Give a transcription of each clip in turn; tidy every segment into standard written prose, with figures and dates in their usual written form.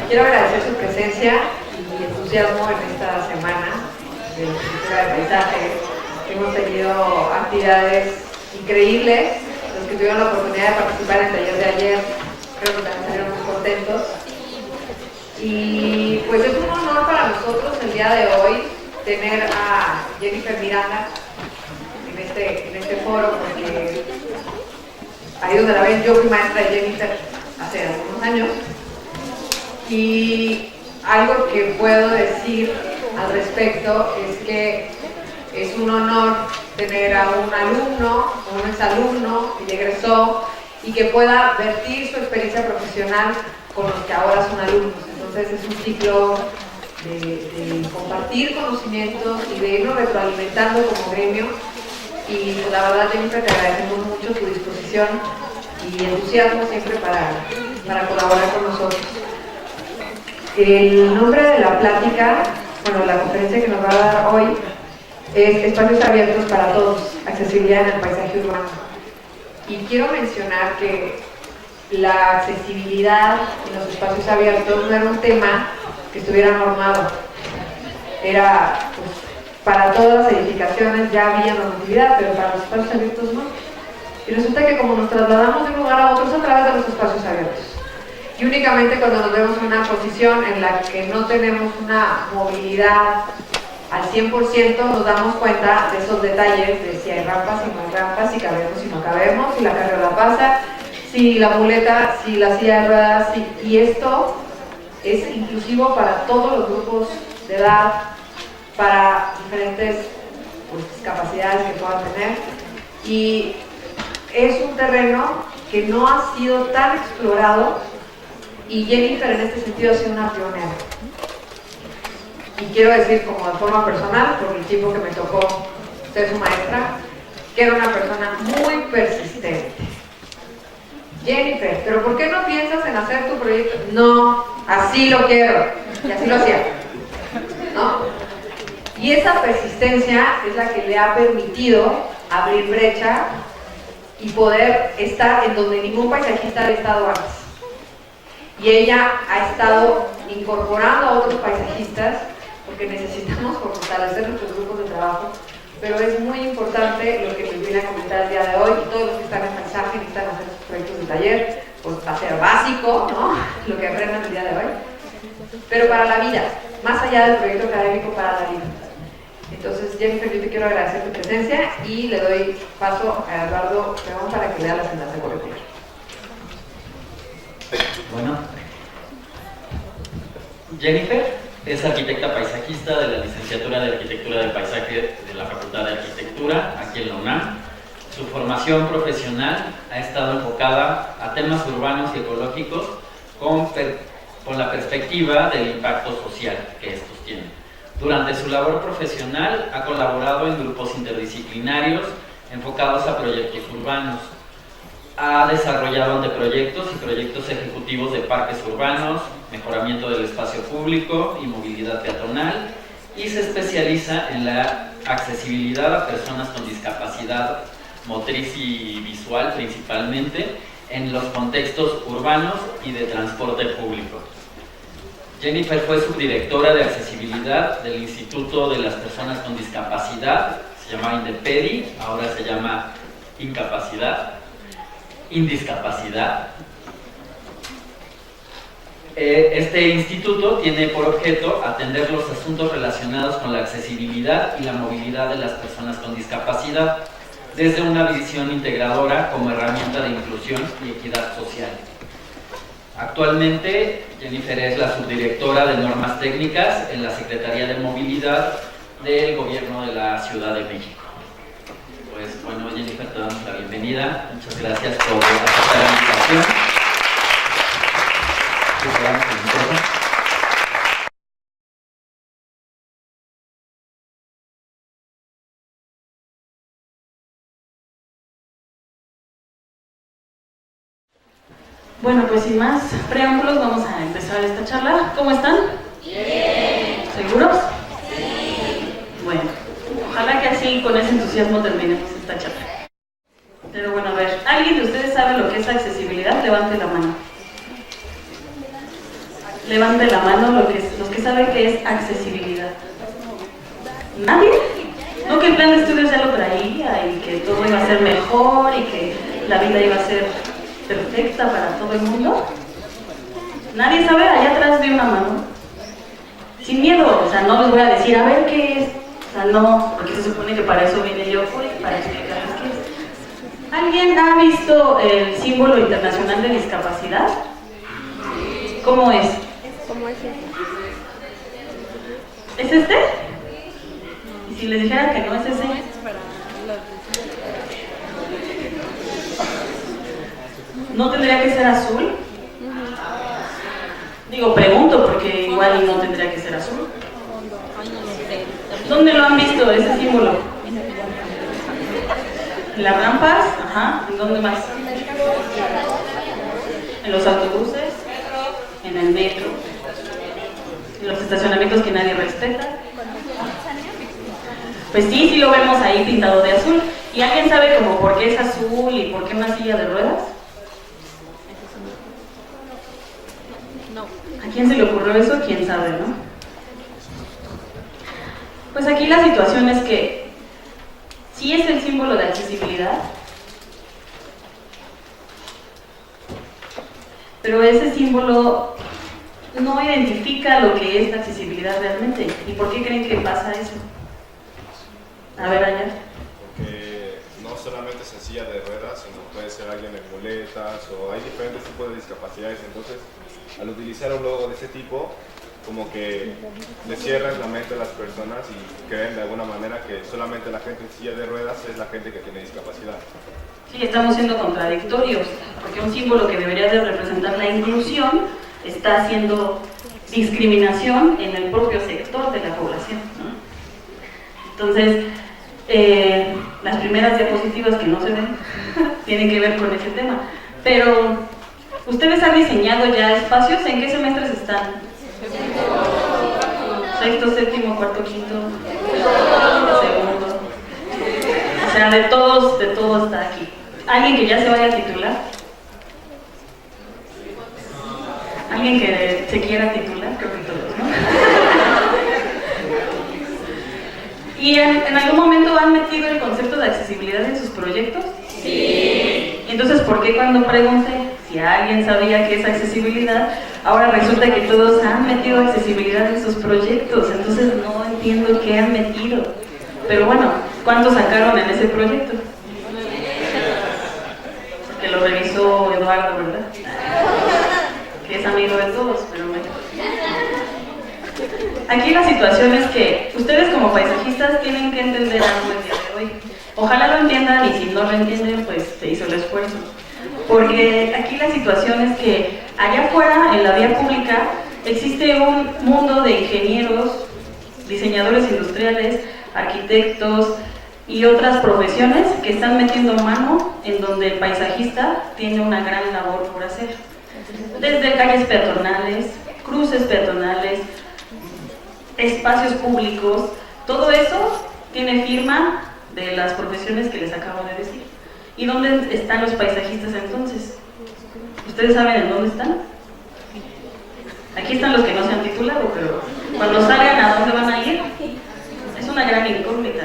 Quiero agradecer su presencia y entusiasmo en esta semana de arquitectura de paisaje. Hemos tenido actividades increíbles. Los que tuvieron la oportunidad de participar en el taller de ayer, creo que también salieron muy contentos. Y pues es un honor para nosotros el día de hoy tener a Jennifer Miranda en este foro, porque ahí donde la ven, yo fui maestra de Jennifer hace algunos años. Y algo que puedo decir al respecto es que es un honor tener a un alumno o un exalumno que ya egresó y que pueda vertir su experiencia profesional con los que ahora son alumnos. Entonces es un ciclo de compartir conocimientos y de irnos retroalimentando como gremio. Y pues, la verdad, Jennifer, te agradecemos mucho tu disposición y entusiasmo siempre para colaborar con nosotros. El nombre de la plática, bueno, la conferencia que nos va a dar hoy es Espacios Abiertos para Todos, accesibilidad en el paisaje urbano. Y quiero mencionar que la accesibilidad en los espacios abiertos no era un tema que estuviera normado. Era, pues, para todas las edificaciones ya había normatividad, pero para los espacios abiertos no. Y resulta que como nos trasladamos de un lugar a otro es a través de los espacios abiertos. Y únicamente cuando nos vemos en una posición en la que no tenemos una movilidad al 100%, nos damos cuenta de esos detalles, de si hay rampas, si no hay rampas, si cabemos, si no cabemos, si la carriola pasa, si la muleta, si la silla de ruedas, y esto es inclusivo para todos los grupos de edad, para diferentes pues, capacidades que puedan tener, y es un terreno que no ha sido tan explorado. Y Jennifer en este sentido ha sido una pionera. Y quiero decir como de forma personal, por el tiempo que me tocó ser su maestra, que era una persona muy persistente. Jennifer, ¿pero por qué no piensas en hacer tu proyecto? No, así lo quiero. Y así lo hacía, ¿no? Y esa persistencia es la que le ha permitido abrir brecha y poder estar en donde ningún paisajista había estado antes. Y ella ha estado incorporando a otros paisajistas porque necesitamos fortalecer nuestros grupos de trabajo, pero es muy importante lo que les viene a comentar el día de hoy, y todos los que están en paisaje necesitan hacer sus proyectos de taller, pues va a ser básico, ¿no? Lo que aprendan el día de hoy, pero para la vida, más allá del proyecto académico, para la vida. Entonces, Jennifer, yo te quiero agradecer tu presencia y le doy paso a Eduardo León para que lea la enseñanza curricular. Bueno, Jennifer es arquitecta paisajista de la licenciatura de Arquitectura del Paisaje de la Facultad de Arquitectura, aquí en la UNAM. Su formación profesional ha estado enfocada a temas urbanos y ecológicos con la perspectiva del impacto social que estos tienen. Durante su labor profesional ha colaborado en grupos interdisciplinarios enfocados a proyectos urbanos. Ha desarrollado anteproyectos y proyectos ejecutivos de parques urbanos, mejoramiento del espacio público y movilidad peatonal, y se especializa en la accesibilidad a personas con discapacidad motriz y visual, principalmente en los contextos urbanos y de transporte público. Jennifer fue subdirectora de accesibilidad del Instituto de las Personas con Discapacidad, se llamaba INDEPEDI, ahora se llama Indiscapacidad. Este instituto tiene por objeto atender los asuntos relacionados con la accesibilidad y la movilidad de las personas con discapacidad desde una visión integradora como herramienta de inclusión y equidad social. Actualmente, Jennifer es la subdirectora de normas técnicas en la Secretaría de Movilidad del Gobierno de la Ciudad de México. Pues bueno, Jennifer, te damos la bienvenida. Muchas gracias por aceptar la invitación. Bueno, pues sin más preámbulos vamos a empezar esta charla. ¿Cómo están? Bien. ¿Seguros? Sí. Bueno, ojalá que así con ese entusiasmo terminemos esta charla. Pero bueno, a ver, ¿alguien de ustedes sabe lo que es accesibilidad? Levante la mano. Levante la mano los que saben que es accesibilidad. ¿Nadie? ¿No que el plan de estudios ya lo traía y que todo iba a ser mejor y que la vida iba a ser perfecta para todo el mundo? ¿Nadie sabe? Allá atrás de una mano. Sin miedo, o sea, no les voy a decir, a ver qué es. O sea, no, porque se supone que para eso vine yo hoy, para explicarles qué es. ¿Alguien ha visto el símbolo internacional de discapacidad? ¿Cómo es? ¿Cómo es ese? ¿Es este? Y si les dijera que no es ese. ¿No tendría que ser azul? Digo, pregunto porque igual no tendría que ser azul. ¿Dónde lo han visto ese símbolo? ¿En las rampas? Ajá. ¿En dónde más? ¿En los autobuses? ¿En el metro? ¿En los estacionamientos que nadie respeta? Pues sí, sí lo vemos ahí pintado de azul. ¿Y alguien sabe como por qué es azul y por qué una silla de ruedas? ¿A quién se le ocurrió eso? ¿Quién sabe, no? Pues aquí la situación es que sí es el símbolo de accesibilidad, pero ese símbolo no identifica lo que es la accesibilidad realmente. ¿Y por qué creen que pasa eso? A ver, allá. Porque no solamente es en silla de ruedas, sino puede ser alguien en muletas o hay diferentes tipos de discapacidades. Entonces, al utilizar un logo de ese tipo, como que le cierran la mente a las personas y creen de alguna manera que solamente la gente en silla de ruedas es la gente que tiene discapacidad. Sí, estamos siendo contradictorios, porque un símbolo que debería de representar la inclusión está haciendo discriminación en el propio sector de la población, ¿no? Entonces, las primeras diapositivas que no se ven tienen que ver con ese tema. Pero, ¿ustedes han diseñado ya espacios? ¿En qué semestres están? Sexto, séptimo, cuarto, quinto, segundo. O sea, de todo está aquí. ¿Alguien que ya se vaya a titular? ¿Alguien que se quiera titular? Creo que todos, ¿no? ¿Y en algún momento han metido el concepto de accesibilidad en sus proyectos? Sí. Entonces, ¿por qué cuando pregunté si alguien sabía qué es accesibilidad, ahora resulta que todos han metido accesibilidad en sus proyectos? Entonces no entiendo qué han metido. Pero bueno, ¿cuántos sacaron en ese proyecto? Porque lo revisó Eduardo, ¿verdad? Que es amigo de todos, pero bueno. Aquí la situación es que ustedes como paisajistas tienen que entender algo el día de hoy. Ojalá lo entiendan y si no lo entienden, pues se hizo el esfuerzo. Porque aquí la situación es que allá afuera, en la vía pública, existe un mundo de ingenieros, diseñadores industriales, arquitectos y otras profesiones que están metiendo mano en donde el paisajista tiene una gran labor por hacer. Desde calles peatonales, cruces peatonales, espacios públicos, todo eso tiene firma de las profesiones que les acabo de decir. ¿Y dónde están los paisajistas entonces? ¿Ustedes saben en dónde están? Aquí están los que no se han titulado, pero cuando salgan, ¿a dónde van a ir? Es una gran incógnita.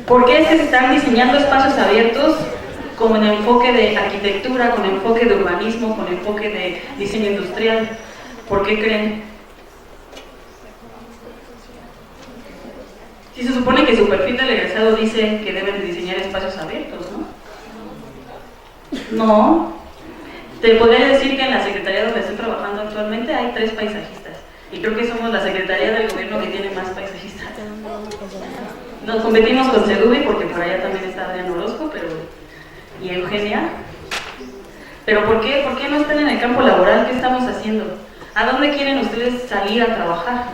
¿Por qué es que se están diseñando espacios abiertos con enfoque de arquitectura, con enfoque de urbanismo, con enfoque de diseño industrial? ¿Por qué creen? Si se supone que su perfil del egresado dice que deben de diseñar espacios abiertos, ¿no? No. Te podría decir que en la secretaría donde estoy trabajando actualmente hay 3 paisajistas. Y creo que somos la secretaría del gobierno que tiene más paisajistas. Nos competimos con Sedubi porque por allá también está Adrián Orozco, y Eugenia. ¿Pero por qué? ¿Por qué no están en el campo laboral? ¿Qué estamos haciendo? ¿A dónde quieren ustedes salir a trabajar?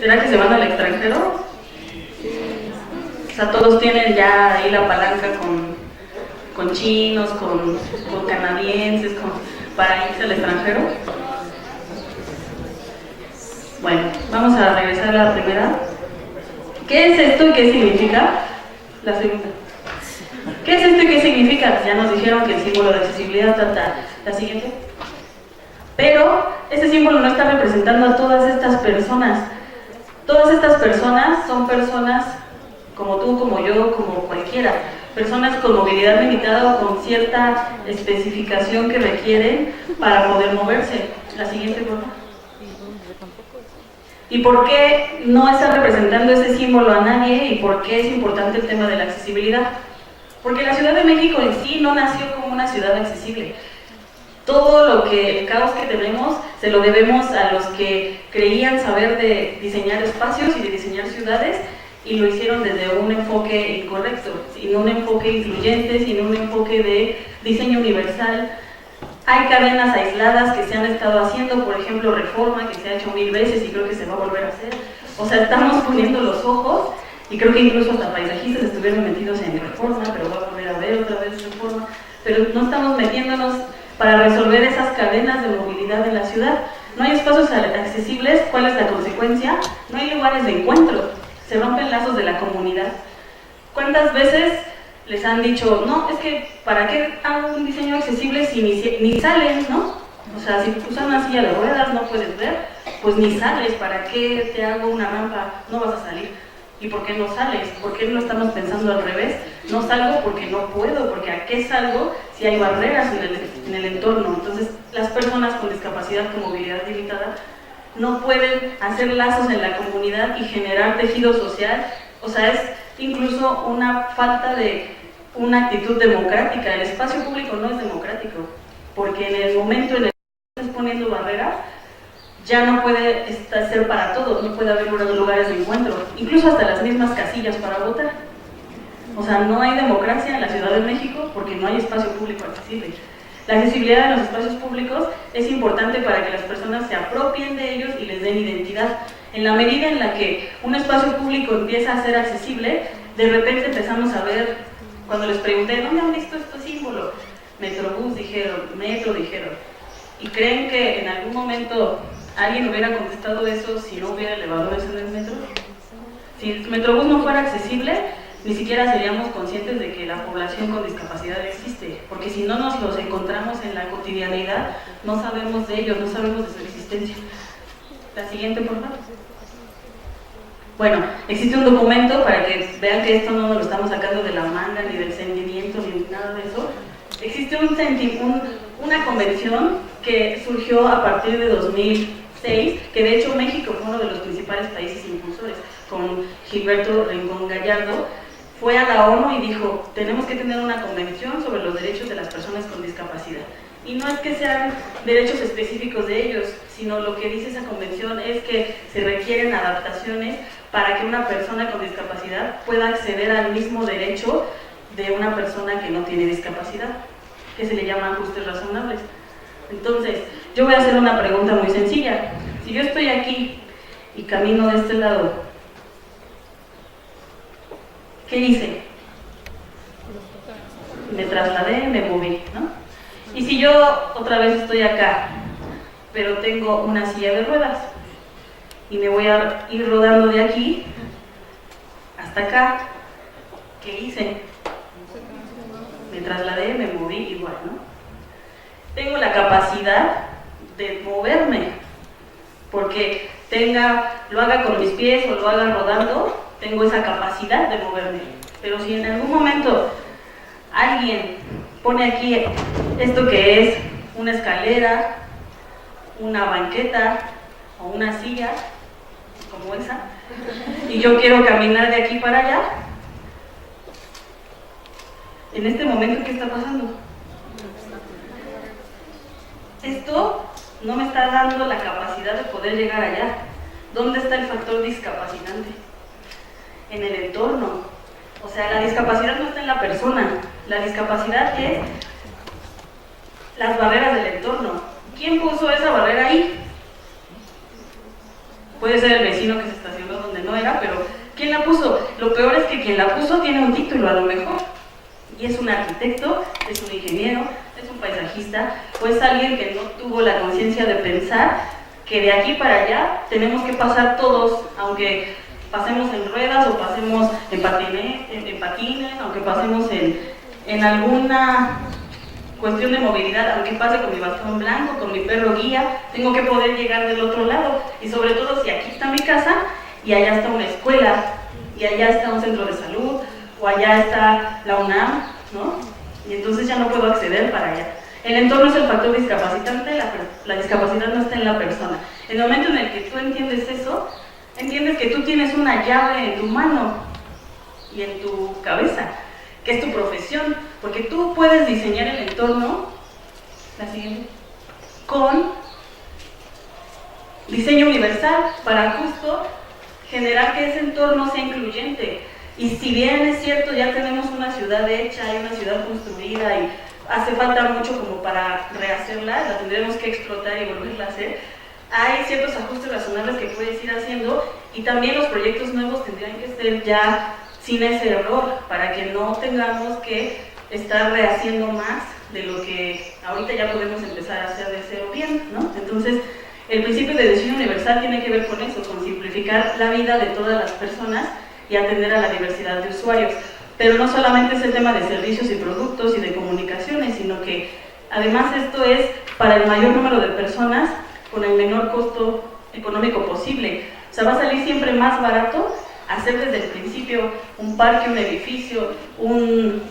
¿Será que se van al extranjero? O sea, todos tienen ya ahí la palanca con chinos, con canadienses, para irse al extranjero. Bueno, vamos a regresar a la primera. ¿Qué es esto y qué significa? La segunda. ¿Qué es esto y qué significa? significa? Ya nos dijeron que el símbolo de accesibilidad trata la siguiente. Pero ese símbolo no está representando a todas estas personas. Todas estas personas son personas como tú, como yo, como cualquiera. Personas con movilidad limitada o con cierta especificación que requieren para poder moverse. La siguiente, por favor. ¿Y por qué no está representando ese símbolo a nadie y por qué es importante el tema de la accesibilidad? Porque la Ciudad de México en sí no nació como una ciudad accesible. Todo el caos que tenemos se lo debemos a los que creían saber de diseñar espacios y de diseñar ciudades y lo hicieron desde un enfoque incorrecto, sin un enfoque incluyente, sin un enfoque de diseño universal. Hay cadenas aisladas que se han estado haciendo, por ejemplo, Reforma, que se ha hecho 1000 veces y creo que se va a volver a hacer. O sea, estamos poniendo los ojos, y creo que incluso hasta paisajistas estuvieron metidos en Reforma, pero va a volver a ver otra vez Reforma. Pero no estamos metiéndonos para resolver esas cadenas de movilidad en la ciudad. No hay espacios accesibles, ¿cuál es la consecuencia? No hay lugares de encuentro, se rompen lazos de la comunidad. ¿Cuántas veces les han dicho, no, es que ¿para qué hago un diseño accesible si ni sales, no? O sea, si usas una silla de ruedas no puedes ver, pues ni sales, ¿para qué te hago una rampa? No vas a salir. ¿Y por qué no sales? ¿Por qué no estamos pensando al revés? No salgo porque no puedo, porque ¿a qué salgo si hay barreras en el entorno? Entonces, las personas con discapacidad con movilidad limitada no pueden hacer lazos en la comunidad y generar tejido social. O sea, es incluso una falta de una actitud democrática. El espacio público no es democrático, porque en el momento en el que estás poniendo barreras, ya no puede ser para todos, no puede haber lugares de encuentro, incluso hasta las mismas casillas para votar. O sea, no hay democracia en la Ciudad de México porque no hay espacio público accesible. La accesibilidad de los espacios públicos es importante para que las personas se apropien de ellos y les den identidad. En la medida en la que un espacio público empieza a ser accesible, de repente empezamos a ver, cuando les pregunté, ¿dónde han visto este símbolo? Metrobús dijeron, Metro dijeron. ¿Y creen que en algún momento alguien hubiera contestado eso si no hubiera elevadores en el metro? Si el Metrobús no fuera accesible, ni siquiera seríamos conscientes de que la población con discapacidad existe, porque si no nos los encontramos en la cotidianidad, no sabemos de ellos, no sabemos de su existencia. La siguiente, por favor. Bueno, existe un documento para que vean que esto no nos lo estamos sacando de la manga, ni del sentimiento, ni nada de eso. Existe una convención que surgió a partir de 2006, que de hecho México fue uno de los principales países impulsores, con Gilberto Rincón Gallardo. Fue a la ONU y dijo, tenemos que tener una convención sobre los derechos de las personas con discapacidad. Y no es que sean derechos específicos de ellos, sino lo que dice esa convención es que se requieren adaptaciones para que una persona con discapacidad pueda acceder al mismo derecho de una persona que no tiene discapacidad, que se le llama ajustes razonables. Entonces, yo voy a hacer una pregunta muy sencilla. Si yo estoy aquí y camino de este lado, ¿qué hice? Me trasladé, me moví, ¿no? Y si yo otra vez estoy acá, pero tengo una silla de ruedas y me voy a ir rodando de aquí hasta acá, ¿qué hice? Me trasladé, me moví igual, ¿no? Tengo la capacidad de moverme, porque lo haga con mis pies o lo haga rodando, tengo esa capacidad de moverme. Pero si en algún momento alguien pone aquí esto que es una escalera, una banqueta o una silla, como esa, y yo quiero caminar de aquí para allá, en este momento, ¿qué está pasando? Esto no me está dando la capacidad de poder llegar allá. ¿Dónde está el factor discapacitante? En el entorno. O sea, la discapacidad no está en la persona, la discapacidad es las barreras del entorno. ¿Quién puso esa barrera ahí? Puede ser el vecino que se estacionó donde no era, pero ¿quién la puso? Lo peor es que quien la puso tiene un título a lo mejor, y es un arquitecto, es un ingeniero, es un paisajista, o es alguien que no tuvo la conciencia de pensar que de aquí para allá tenemos que pasar todos, aunque pasemos en ruedas o pasemos en patines, aunque pasemos en alguna cuestión de movilidad, aunque pase con mi bastón blanco, con mi perro guía, tengo que poder llegar del otro lado. Y sobre todo si aquí está mi casa y allá está una escuela, y allá está un centro de salud, o allá está la UNAM, ¿no? Y entonces ya no puedo acceder para allá. El entorno es el factor discapacitante, la discapacidad no está en la persona. En el momento en el que tú entiendes eso, entiendes que tú tienes una llave en tu mano y en tu cabeza, que es tu profesión, porque tú puedes diseñar el entorno, la siguiente, con diseño universal para justo generar que ese entorno sea incluyente. Y si bien es cierto, ya tenemos una ciudad hecha, hay una ciudad construida y hace falta mucho como para rehacerla, la tendremos que explotar y volverla a hacer, hay ciertos ajustes razonables que puedes ir haciendo y también los proyectos nuevos tendrían que ser ya sin ese error, para que no tengamos que estar rehaciendo más de lo que ahorita ya podemos empezar a hacer de cero bien, ¿no? Entonces, el principio de diseño universal tiene que ver con eso, con simplificar la vida de todas las personas y atender a la diversidad de usuarios. Pero no solamente es el tema de servicios y productos y de comunicaciones, sino que además esto es para el mayor número de personas con el menor costo económico posible. O sea, va a salir siempre más barato hacer desde el principio un parque, un edificio, un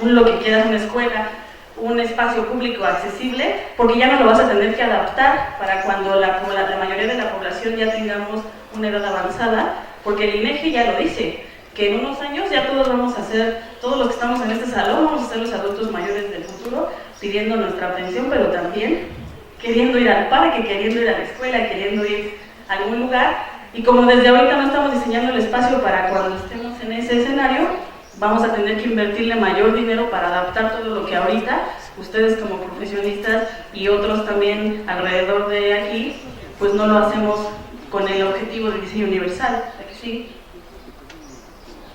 lo que quieras, una escuela, un espacio público accesible, porque ya no lo vas a tener que adaptar para cuando la mayoría de la población ya tengamos una edad avanzada, porque el INEGI ya lo dice, que en unos años ya todos vamos a ser, todos los que estamos en este salón, vamos a ser los adultos mayores del futuro, pidiendo nuestra pensión, pero también queriendo ir al parque, queriendo ir a la escuela, queriendo ir a algún lugar. Y como desde ahorita no estamos diseñando el espacio para cuando estemos en ese escenario, vamos a tener que invertirle mayor dinero para adaptar todo lo que ahorita ustedes como profesionistas y otros también alrededor de aquí, pues no lo hacemos con el objetivo de diseño universal. ¿Aquí sí?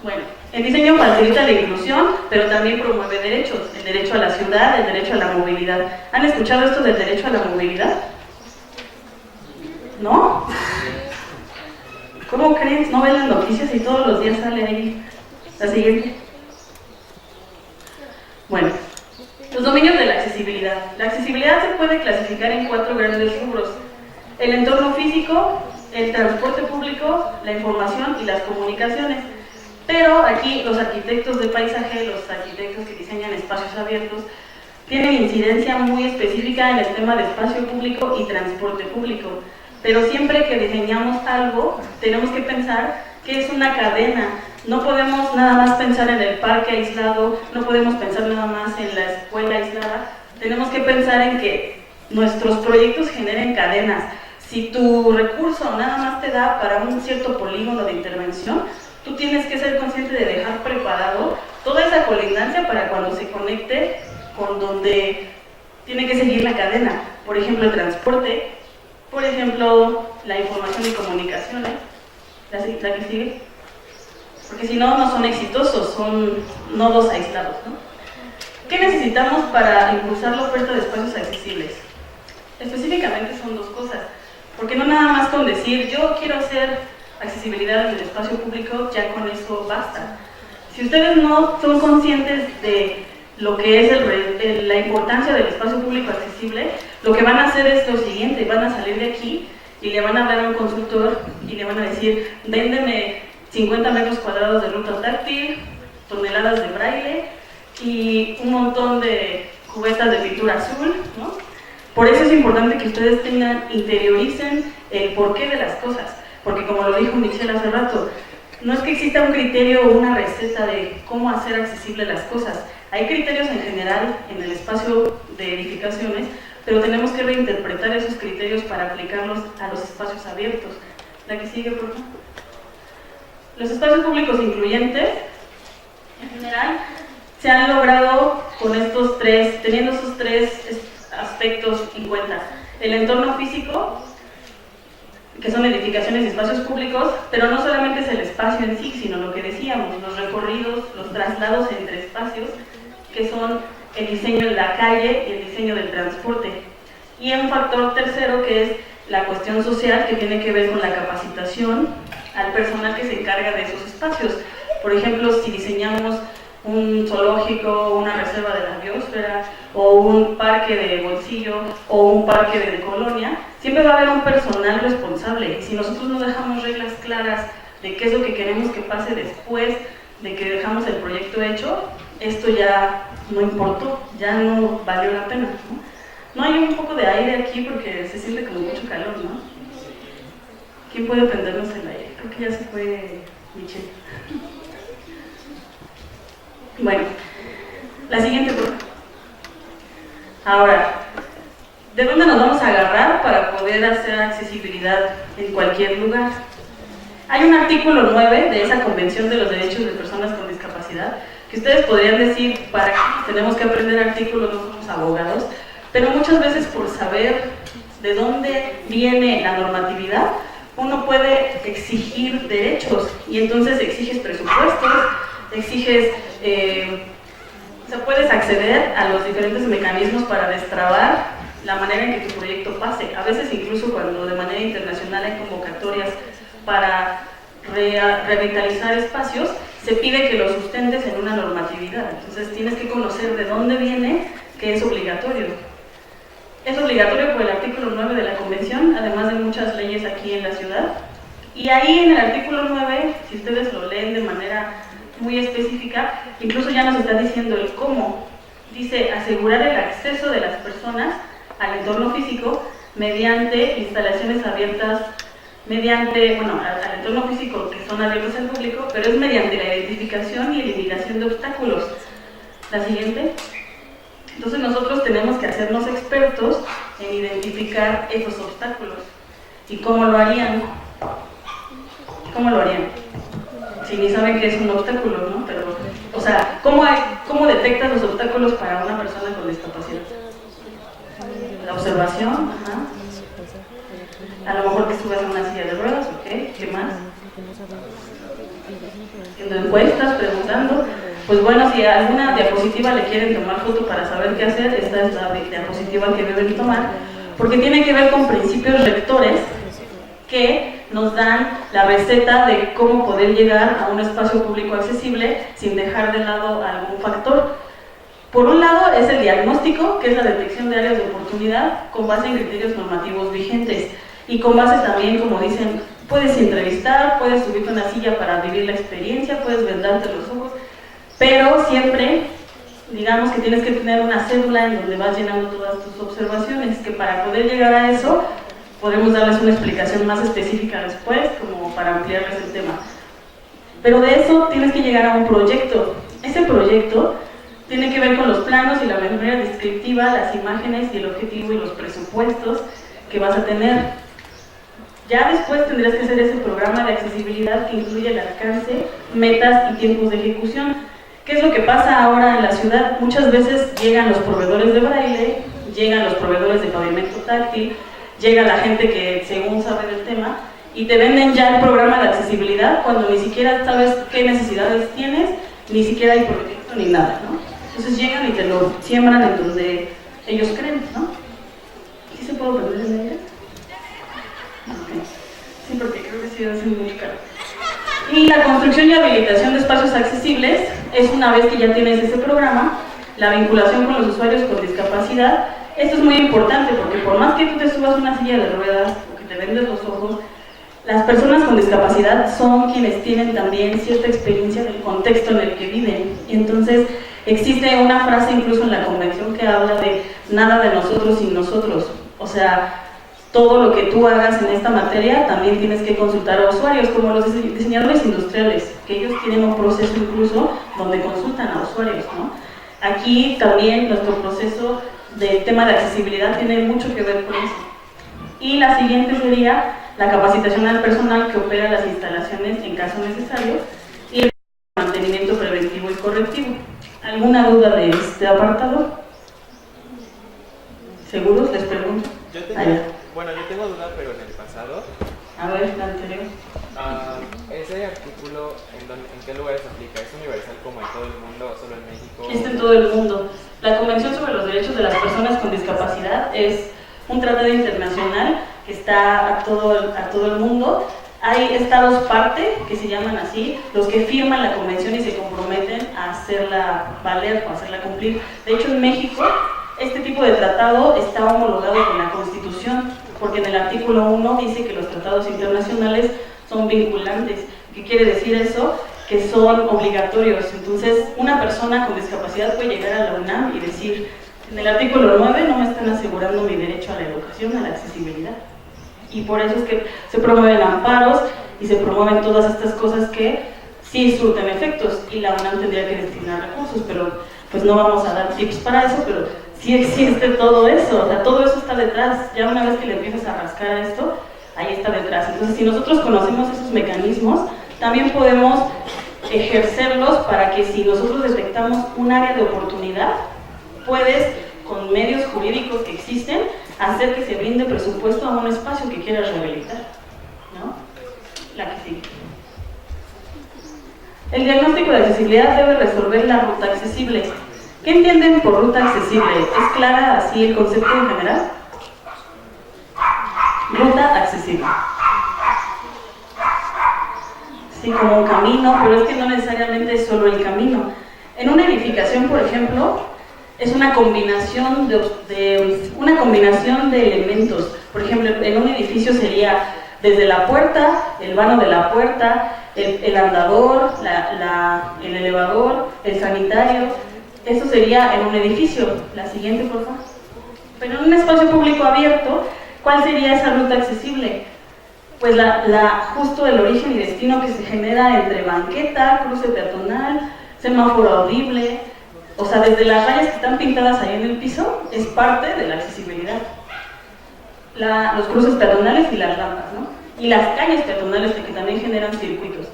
Bueno, el diseño facilita la inclusión, pero también promueve derechos, el derecho a la ciudad, el derecho a la movilidad. ¿Han escuchado esto del derecho a la movilidad? ¿No? ¿Cómo creen? ¿No ven las noticias y todos los días sale ahí? La siguiente. Bueno, los dominios de la accesibilidad. La accesibilidad se puede clasificar en 4 grandes rubros: el entorno físico, el transporte público, la información y las comunicaciones. Pero aquí los arquitectos de paisaje, los arquitectos que diseñan espacios abiertos, tienen incidencia muy específica en el tema de espacio público y transporte público. Pero siempre que diseñamos algo, tenemos que pensar que es una cadena. No podemos nada más pensar en el parque aislado, no podemos pensar nada más en la escuela aislada. Tenemos que pensar en que nuestros proyectos generen cadenas. Si tu recurso nada más te da para un cierto polígono de intervención, tú tienes que ser consciente de dejar preparado toda esa colindancia para cuando se conecte con donde tiene que seguir la cadena. Por ejemplo, el transporte, por ejemplo, la información y comunicaciones. ¿La que sigue? Porque si no, no son exitosos, son nodos aislados, ¿no? ¿Qué necesitamos para impulsar la oferta de espacios accesibles? Específicamente son 2 cosas, porque no nada más con decir yo quiero hacer accesibilidad en el espacio público, ya con eso basta. Si ustedes no son conscientes de lo que es la importancia del espacio público accesible, lo que van a hacer es lo siguiente: van a salir de aquí y le van a hablar a un consultor y le van a decir, véndeme 50 metros cuadrados de ruta táctil, toneladas de braille y un montón de cubetas de pintura azul, ¿no? Por eso es importante que ustedes interioricen el porqué de las cosas, porque como lo dijo Michelle hace rato, no es que exista un criterio o una receta de cómo hacer accesibles las cosas. Hay criterios en general en el espacio de edificaciones, pero tenemos que reinterpretar esos criterios para aplicarlos a los espacios abiertos. La que sigue, por favor. Los espacios públicos incluyentes, en general, se han logrado con teniendo estos 3 aspectos en cuenta. El entorno físico, que son edificaciones y espacios públicos, pero no solamente es el espacio en sí, sino lo que decíamos, los recorridos, los traslados entre espacios, que son el diseño de la calle y el diseño del transporte. Y un factor tercero que es la cuestión social, que tiene que ver con la capacitación al personal que se encarga de esos espacios. Por ejemplo, si diseñamos un zoológico, una reserva de la biosfera, o un parque de bolsillo, o un parque de colonia, siempre va a haber un personal responsable. Y si nosotros no dejamos reglas claras de qué es lo que queremos que pase después de que dejamos el proyecto hecho, esto ya no importó, ya no valió la pena, ¿no? No hay un poco de aire aquí porque se siente como mucho calor, ¿no? ¿Quién puede prendernos el aire? Creo que ya se fue Michelle. Bueno, la siguiente pregunta. Ahora, ¿de dónde nos vamos a agarrar para poder hacer accesibilidad en cualquier lugar? Hay un artículo 9 de esa Convención de los Derechos de Personas con Discapacidad que ustedes podrían decir, ¿para qué tenemos que aprender artículos? No somos abogados, pero muchas veces por saber de dónde viene la normatividad, uno puede exigir derechos y entonces exiges presupuestos, exiges, puedes acceder a los diferentes mecanismos para destrabar la manera en que tu proyecto pase. A veces incluso cuando de manera internacional hay convocatorias para revitalizar espacios, se pide que lo sustentes en una normatividad. Entonces tienes que conocer de dónde viene, que es obligatorio. Es obligatorio por el artículo 9 de la Convención, además de muchas leyes aquí en la ciudad. Y ahí en el artículo 9, si ustedes lo leen de manera muy específica, incluso ya nos está diciendo el cómo. Dice, asegurar el acceso de las personas al entorno físico mediante instalaciones abiertas, al entorno físico que son abiertos al público, pero es mediante la identificación y eliminación de obstáculos. La siguiente. Entonces nosotros tenemos que hacernos expertos en identificar esos obstáculos. ¿Y cómo lo harían? ¿Cómo lo harían? Si ni saben qué es un obstáculo, ¿no? Pero, o sea, ¿cómo detectas los obstáculos para una persona con discapacidad? La observación, ajá. A lo mejor que subas a una silla de ruedas, ¿ok? ¿Qué más? Haciendo encuestas, preguntando. Pues bueno, si a alguna diapositiva le quieren tomar foto para saber qué hacer, esta es la diapositiva que deben tomar, porque tiene que ver con principios rectores que nos dan la receta de cómo poder llegar a un espacio público accesible sin dejar de lado algún factor. Por un lado es el diagnóstico, que es la detección de áreas de oportunidad con base en criterios normativos vigentes y con base también, como dicen, puedes entrevistar, puedes subirte a una silla para vivir la experiencia, puedes vendarte los ojos, pero siempre, digamos que tienes que tener una cédula en donde vas llenando todas tus observaciones, que para poder llegar a eso, podemos darles una explicación más específica después, como para ampliarles el tema. Pero de eso tienes que llegar a un proyecto. Ese proyecto tiene que ver con los planos y la memoria descriptiva, las imágenes y el objetivo y los presupuestos que vas a tener. Ya después tendrás que hacer ese programa de accesibilidad que incluye el alcance, metas y tiempos de ejecución. ¿Qué es lo que pasa ahora en la ciudad? Muchas veces llegan los proveedores de braille, llegan los proveedores de pavimento táctil, llega la gente que según sabe del tema y te venden ya el programa de accesibilidad cuando ni siquiera sabes qué necesidades tienes, ni siquiera hay proyecto ni nada, ¿no? Entonces llegan y te lo siembran en donde ellos creen, ¿no? ¿Sí se puede perder en ella? Okay. Sí, porque creo que sí va a ser muy caro. Y la construcción y habilitación de espacios accesibles es una vez que ya tienes ese programa, la vinculación con los usuarios con discapacidad. Esto es muy importante porque por más que tú te subas a una silla de ruedas o que te vendes los ojos, las personas con discapacidad son quienes tienen también cierta experiencia del contexto en el que viven. Y entonces existe una frase incluso en la convención que habla de nada de nosotros sin nosotros. O sea, todo lo que tú hagas en esta materia también tienes que consultar a usuarios, como los diseñadores industriales, que ellos tienen un proceso incluso donde consultan a usuarios, ¿no? Aquí también nuestro proceso del tema de accesibilidad tiene mucho que ver con eso. Y la siguiente sería la capacitación al personal que opera las instalaciones en caso necesario y el mantenimiento preventivo y correctivo. ¿Alguna duda de este apartado? ¿Seguros? Les pregunto. Yo tengo duda, pero en el pasado. A ver, la anterior. ¿Ese artículo en qué lugares se aplica? ¿Es universal como en todo el mundo o solo en México? Es en todo el mundo. La Convención sobre los Derechos de las Personas con Discapacidad es un tratado internacional que está a todo el mundo. Hay estados parte, que se llaman así, los que firman la convención y se comprometen a hacerla valer o a hacerla cumplir. De hecho, en México, este tipo de tratado está homologado con la Constitución, porque en el artículo 1 dice que los tratados internacionales son vinculantes. ¿Qué quiere decir eso? Que son obligatorios. Entonces, una persona con discapacidad puede llegar a la UNAM y decir, en el artículo 9 no me están asegurando mi derecho a la educación, a la accesibilidad. Y por eso es que se promueven amparos y se promueven todas estas cosas que sí surten efectos, y la UNAM tendría que destinar recursos, pero pues no vamos a dar tips para eso, pero sí existe todo eso, o sea, todo eso está detrás. Ya una vez que le empiezas a rascar a esto, ahí está detrás. Entonces, si nosotros conocemos esos mecanismos, también podemos ejercerlos para que si nosotros detectamos un área de oportunidad, puedes, con medios jurídicos que existen, hacer que se brinde presupuesto a un espacio que quieras rehabilitar, ¿no? La que sigue. El diagnóstico de accesibilidad debe resolver la ruta accesible. ¿Qué entienden por ruta accesible? ¿Es clara así el concepto en general? Ruta accesible. Sí, como un camino, pero es que no necesariamente es solo el camino. En una edificación, por ejemplo, es una combinación de elementos. Por ejemplo, en un edificio sería desde la puerta, el vano de la puerta, el andador, el elevador, el sanitario. Eso sería en un edificio. La siguiente, por favor. Pero en un espacio público abierto, ¿cuál sería esa ruta accesible? Pues justo el origen y destino que se genera entre banqueta, cruce peatonal, semáforo audible. O sea, desde las rayas que están pintadas ahí en el piso, es parte de la accesibilidad. Los cruces peatonales y las rampas, ¿no? Y las calles peatonales que también generan circuitos.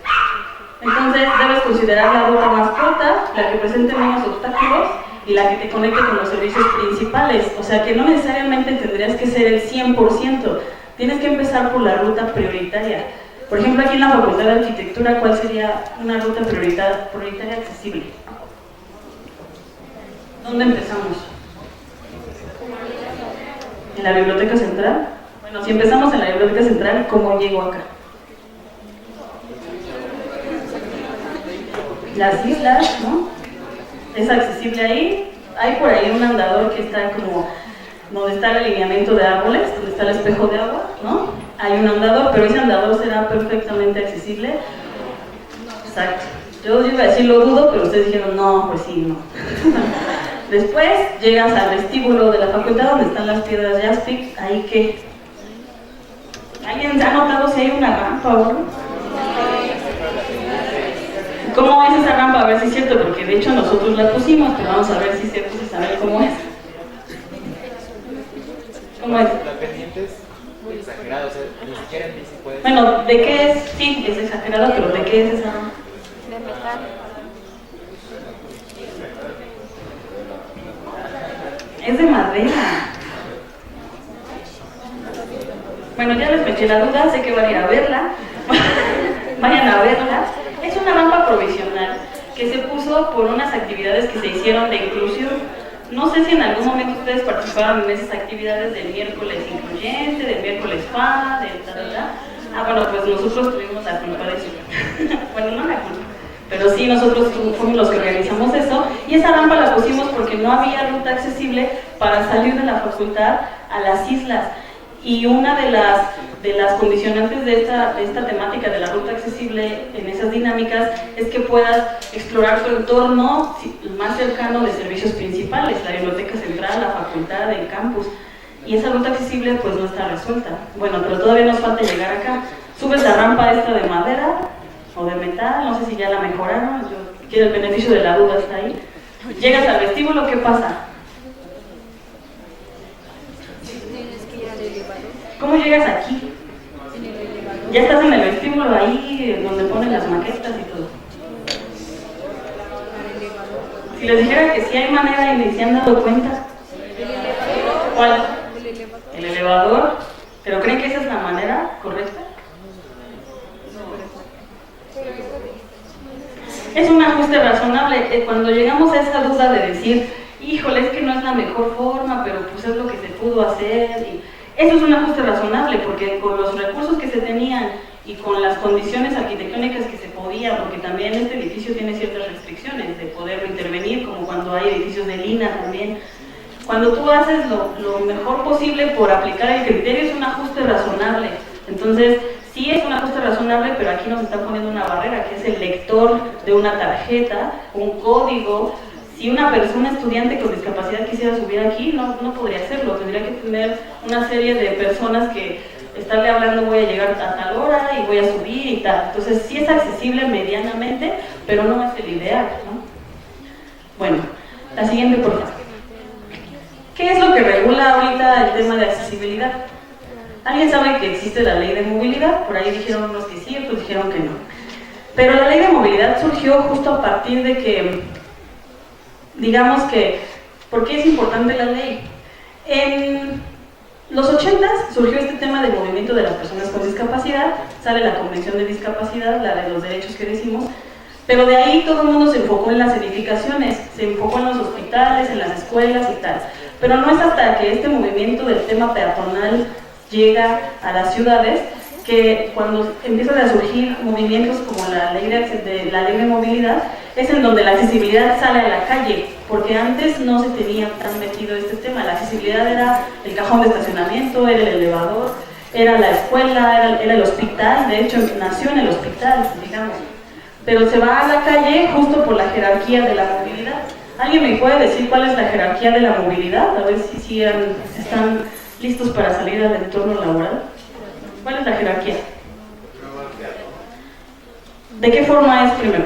Entonces, debes considerar la ruta más corta, la que presente menos obstáculos y la que te conecte con los servicios principales. O sea, que no necesariamente tendrías que ser el 100%. Tienes que empezar por la ruta prioritaria. Por ejemplo, aquí en la Facultad de Arquitectura, ¿cuál sería una ruta prioritaria accesible? ¿Dónde empezamos? ¿En la Biblioteca Central? Bueno, si empezamos en la Biblioteca Central, ¿cómo llego acá? Las islas, ¿no? Es accesible ahí. Hay por ahí un andador que está como donde está el alineamiento de árboles, donde está el espejo de agua, ¿no? Hay un andador, pero ese andador será perfectamente accesible. Exacto. Yo iba a decir lo dudo, pero ustedes dijeron no, pues sí, no. Después llegas al vestíbulo de la facultad donde están las piedras Jaspic. Ahí que ¿alguien ha notado si hay una rampa o algo? ¿Cómo es esa rampa? A ver si es cierto, porque de hecho nosotros la pusimos, pero vamos a ver si es cierto, si saber cómo es. ¿Cómo es? La pendiente es exagerada, o sea, ni siquiera en bici puedes... Bueno, ¿de qué es? Sí, es exagerado, pero ¿de qué es esa rampa? De metal. Es de madera. Bueno, ya les metí la duda, sé que van a ir a verla. Vayan a verla. Es una rampa provisional que se puso por unas actividades que se hicieron de inclusión. No sé si en algún momento ustedes participaron en esas actividades del miércoles incluyente, del miércoles FA, del tal. Bueno, pues nosotros tuvimos la culpa de eso. Bueno, no la culpa, pero sí nosotros fuimos los que organizamos eso, y esa rampa la pusimos porque no había ruta accesible para salir de la facultad a las islas. Y una de las condicionantes de esta temática de la ruta accesible en esas dinámicas es que puedas explorar tu entorno más cercano de servicios principales, la biblioteca central, la facultad, el campus. Y esa ruta accesible pues no está resuelta. Bueno, pero todavía nos falta llegar acá. Subes la rampa esta de madera o de metal, no sé si ya la mejoraron, yo quiero el beneficio de la duda, está ahí. Llegas al vestíbulo, ¿qué pasa? Tienes que ir al elevador. ¿Cómo llegas aquí? En el elevador. Ya estás en el vestíbulo ahí, donde ponen las maquetas y todo. Al elevador. Si les dijera que sí hay manera y ni se han dado cuenta. El elevador. ¿Cuál? El elevador. El elevador. ¿Pero creen que esa es la manera correcta? Es un ajuste razonable. Cuando llegamos a esa duda de decir, híjole, es que no es la mejor forma, pero pues es lo que se pudo hacer. Y eso es un ajuste razonable, porque con los recursos que se tenían y con las condiciones arquitectónicas que se podían, porque también este edificio tiene ciertas restricciones de poder intervenir, como cuando hay edificios de Lina también. Cuando tú haces lo mejor posible por aplicar el criterio, es un ajuste razonable. Entonces, sí es un ajuste razonable, pero aquí nos están poniendo una barrera, que es el lector de una tarjeta, un código. Si una persona estudiante con discapacidad quisiera subir aquí, no podría hacerlo. Tendría que tener una serie de personas que estarle hablando, voy a llegar a tal hora y voy a subir y tal. Entonces, sí es accesible medianamente, pero no es el ideal, ¿no? Bueno, la siguiente, por favor. ¿Qué es lo que regula ahorita el tema de accesibilidad? ¿Alguien sabe que existe la ley de movilidad? Por ahí dijeron unos que sí, otros dijeron que no. Pero la ley de movilidad surgió justo a partir de que, digamos que, ¿por qué es importante la ley? En los 80s surgió este tema del movimiento de las personas con discapacidad, sale la Convención de Discapacidad, la de los derechos que decimos, pero de ahí todo el mundo se enfocó en las edificaciones, se enfocó en los hospitales, en las escuelas y tal. Pero no es hasta que este movimiento del tema peatonal llega a las ciudades que cuando empiezan a surgir movimientos como la ley de movilidad, es en donde la accesibilidad sale a la calle, porque antes no se tenía tan metido este tema. La accesibilidad era el cajón de estacionamiento, era el elevador, era la escuela, era el hospital. De hecho nació en el hospital, digamos, pero se va a la calle justo por la jerarquía de la movilidad. ¿Alguien me puede decir cuál es la jerarquía de la movilidad? A ver si están listos para salir al entorno laboral. ¿Cuál es la jerarquía? ¿De qué forma es primero?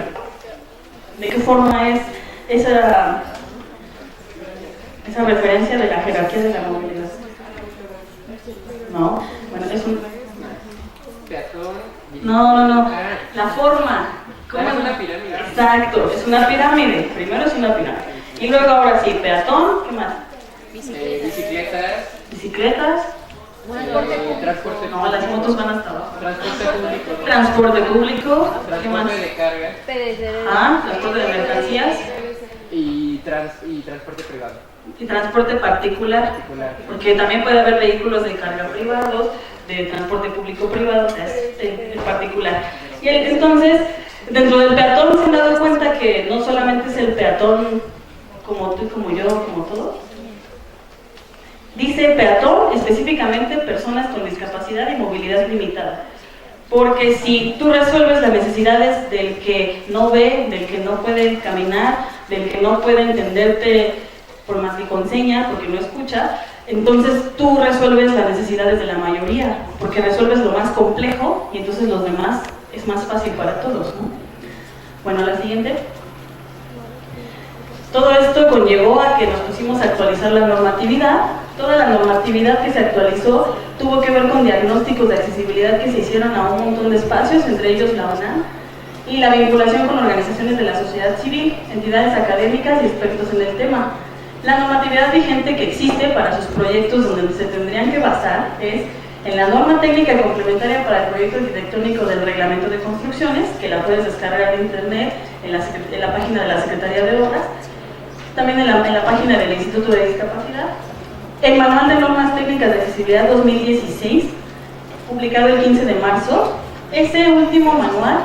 ¿De qué forma es esa referencia de la jerarquía de la movilidad? No, bueno, es un... No. La forma. ¿Cómo es una pirámide? Exacto, es una pirámide. Primero es una pirámide. Y luego ahora sí, peatón, ¿qué más? Bicicletas. Transporte No, las motos van hasta abajo. Transporte público. ¿Qué más? Transporte de carga. Transporte de mercancías. Y transporte privado. Y transporte particular, porque también puede haber vehículos de carga privados, de transporte público privado, o sea, es el particular. Y entonces, dentro del peatón se han dado cuenta que no solamente es el peatón como tú, como yo, como todos. Dice peatón, específicamente personas con discapacidad y movilidad limitada. Porque si tú resuelves las necesidades del que no ve, del que no puede caminar, del que no puede entenderte por más que con señas, porque no escucha, entonces tú resuelves las necesidades de la mayoría, porque resuelves lo más complejo y entonces los demás es más fácil para todos, ¿no? Bueno, la siguiente. Todo esto conllevó a que nos pusimos a actualizar la normatividad. Toda la normatividad que se actualizó tuvo que ver con diagnósticos de accesibilidad que se hicieron a un montón de espacios, entre ellos la UNAM, y la vinculación con organizaciones de la sociedad civil, entidades académicas y expertos en el tema. La normatividad vigente que existe para sus proyectos donde se tendrían que basar es en la norma técnica complementaria para el proyecto arquitectónico del reglamento de construcciones, que la puedes descargar de internet en la página de la Secretaría de Obras, también en la página del Instituto de Discapacidad, el Manual de Normas Técnicas de Accesibilidad 2016, publicado el 15 de marzo. Ese último manual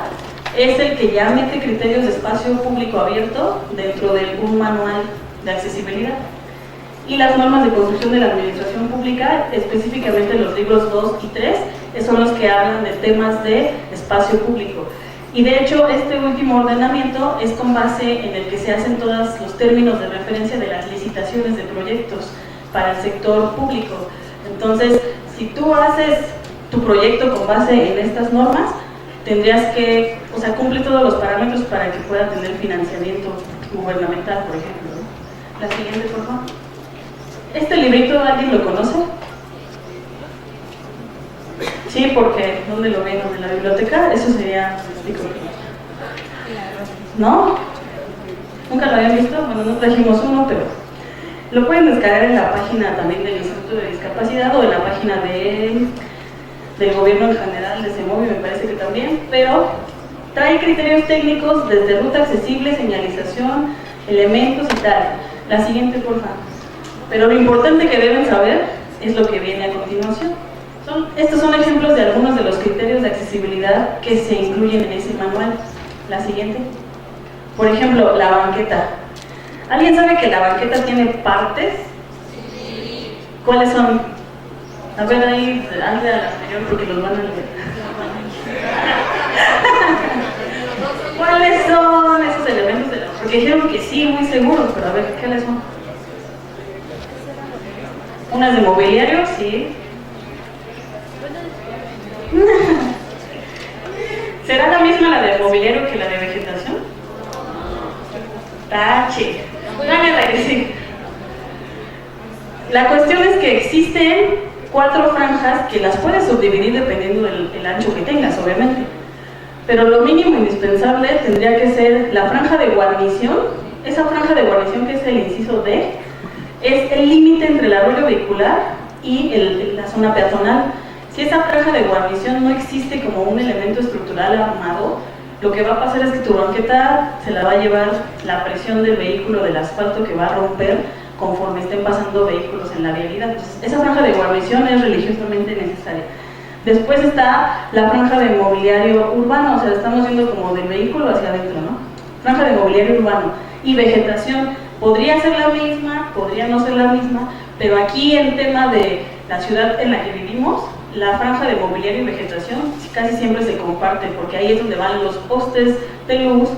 es el que ya mete criterios de espacio público abierto dentro de un manual de accesibilidad. Y las normas de construcción de la administración pública, específicamente los libros 2 y 3, son los que hablan de temas de espacio público. Y de hecho, este último ordenamiento es con base en el que se hacen todos los términos de referencia de las licitaciones de proyectos para el sector público. Entonces, si tú haces tu proyecto con base en estas normas, tendrías que, o sea, cumple todos los parámetros para que pueda tener financiamiento gubernamental, por ejemplo, ¿no? La siguiente, por favor. ¿Este librito alguien lo conoce? Sí, porque ¿dónde lo ven? ¿En la biblioteca? Eso sería ¿no? ¿Nunca lo habían visto? Bueno, no trajimos uno, pero lo pueden descargar en la página también del Instituto de Discapacidad o en la página del gobierno en general, de CEMOVI, me parece que también, pero trae criterios técnicos desde ruta accesible, señalización, elementos y tal. La siguiente, por favor. Pero lo importante que deben saber es lo que viene a continuación. Estos son ejemplos de algunos de los criterios de accesibilidad que se incluyen en ese manual. La siguiente. Por ejemplo, la banqueta. ¿Alguien sabe que la banqueta tiene partes? ¿Cuáles son? A ver, ahí, hazle a la anterior porque los van a leer. ¿Cuáles son esos elementos? Porque dijeron que sí, muy seguros, pero a ver, ¿cuáles son? Unas de mobiliario, sí. ¿Será la misma la de mobiliario que la de vegetación? Tache. Dale, sí. La cuestión es que existen 4 franjas que las puedes subdividir dependiendo del ancho que tengas, obviamente. Pero lo mínimo indispensable tendría que ser la franja de guarnición. Esa franja de guarnición, que es el inciso D, es el límite entre el arroyo vehicular y la zona peatonal. Si esa franja de guarnición no existe como un elemento estructural armado, lo que va a pasar es que tu banqueta se la va a llevar la presión del vehículo, del asfalto, que va a romper conforme estén pasando vehículos en la vialidad. Entonces, esa franja de guarnición es religiosamente necesaria. Después está la franja de mobiliario urbano, o sea, estamos viendo como del vehículo hacia adentro, ¿no? Franja de mobiliario urbano. Y vegetación, podría ser la misma, podría no ser la misma, pero aquí el tema de la ciudad en la que vivimos, la franja de mobiliario y vegetación casi siempre se comparte, porque ahí es donde van los postes de luz,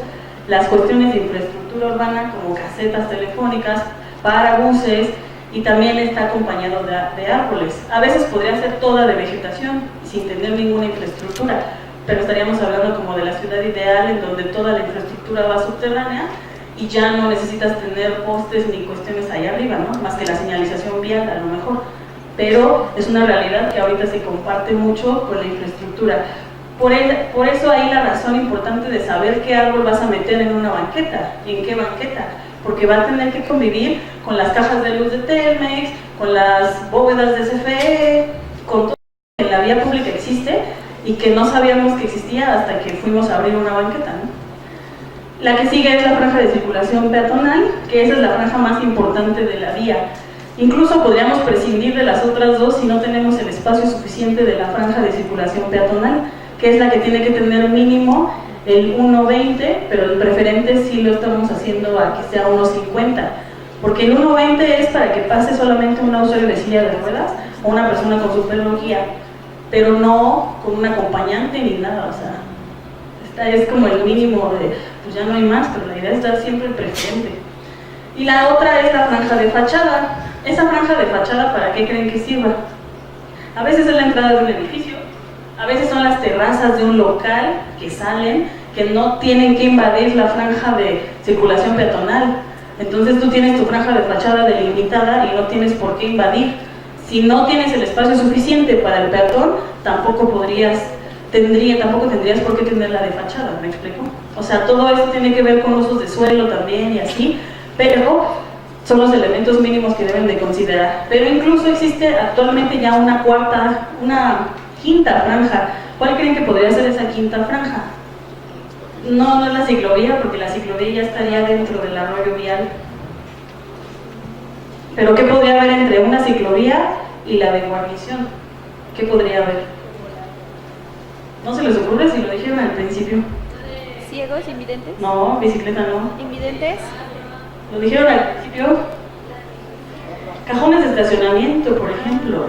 las cuestiones de infraestructura urbana como casetas telefónicas, parabuses, y también está acompañado de árboles. A veces podría ser toda de vegetación, sin tener ninguna infraestructura, pero estaríamos hablando como de la ciudad ideal, en donde toda la infraestructura va subterránea y ya no necesitas tener postes ni cuestiones ahí arriba, ¿no? Más que la señalización vial a lo mejor. Pero es una realidad que ahorita se comparte mucho con la infraestructura. Por eso ahí la razón importante de saber qué árbol vas a meter en una banqueta, y en qué banqueta, porque va a tener que convivir con las cajas de luz de Telmex, con las bóvedas de CFE, con todo lo que en la vía pública existe y que no sabíamos que existía hasta que fuimos a abrir una banqueta, ¿no? La que sigue es la franja de circulación peatonal, que esa es la franja más importante de la vía. Incluso podríamos prescindir de las otras dos si no tenemos el espacio suficiente de la franja de circulación peatonal, que es la que tiene que tener mínimo el 1.20, pero el preferente sí lo estamos haciendo a que sea 1.50, porque el 1.20 es para que pase solamente un usuario de silla de ruedas o una persona con su perro guía, pero no con un acompañante ni nada. O sea, esta es como el mínimo de, pues ya no hay más, pero la idea es dar siempre el preferente. Y la otra es la franja de fachada. Esa franja de fachada, ¿para qué creen que sirva? A veces es la entrada de un edificio, a veces son las terrazas de un local que salen, que no tienen que invadir la franja de circulación peatonal. Entonces tú tienes tu franja de fachada delimitada y no tienes por qué invadir. Si no tienes el espacio suficiente para el peatón, tampoco tendrías por qué tener la de fachada, ¿me explico? O sea, todo eso tiene que ver con usos de suelo también y así, pero son los elementos mínimos que deben de considerar. Pero incluso existe actualmente ya una quinta franja. ¿Cuál creen que podría ser esa quinta franja? No es la ciclovía, porque la ciclovía ya estaría dentro del arroyo vial. Pero ¿qué podría haber entre una ciclovía y la de guarnición? ¿Qué podría haber? ¿No se les ocurre si lo dijeron al principio? ¿Ciegos, invidentes? No, bicicleta no. ¿Invidentes? Lo dijeron al principio. Cajones de estacionamiento, por ejemplo.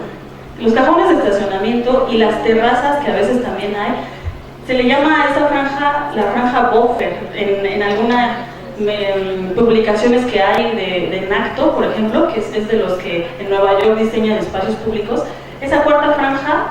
Los cajones de estacionamiento y las terrazas que a veces también hay, se le llama a esa franja la franja buffer. En algunas publicaciones que hay de NACTO, por ejemplo, que es de los que en Nueva York diseñan espacios públicos, esa cuarta franja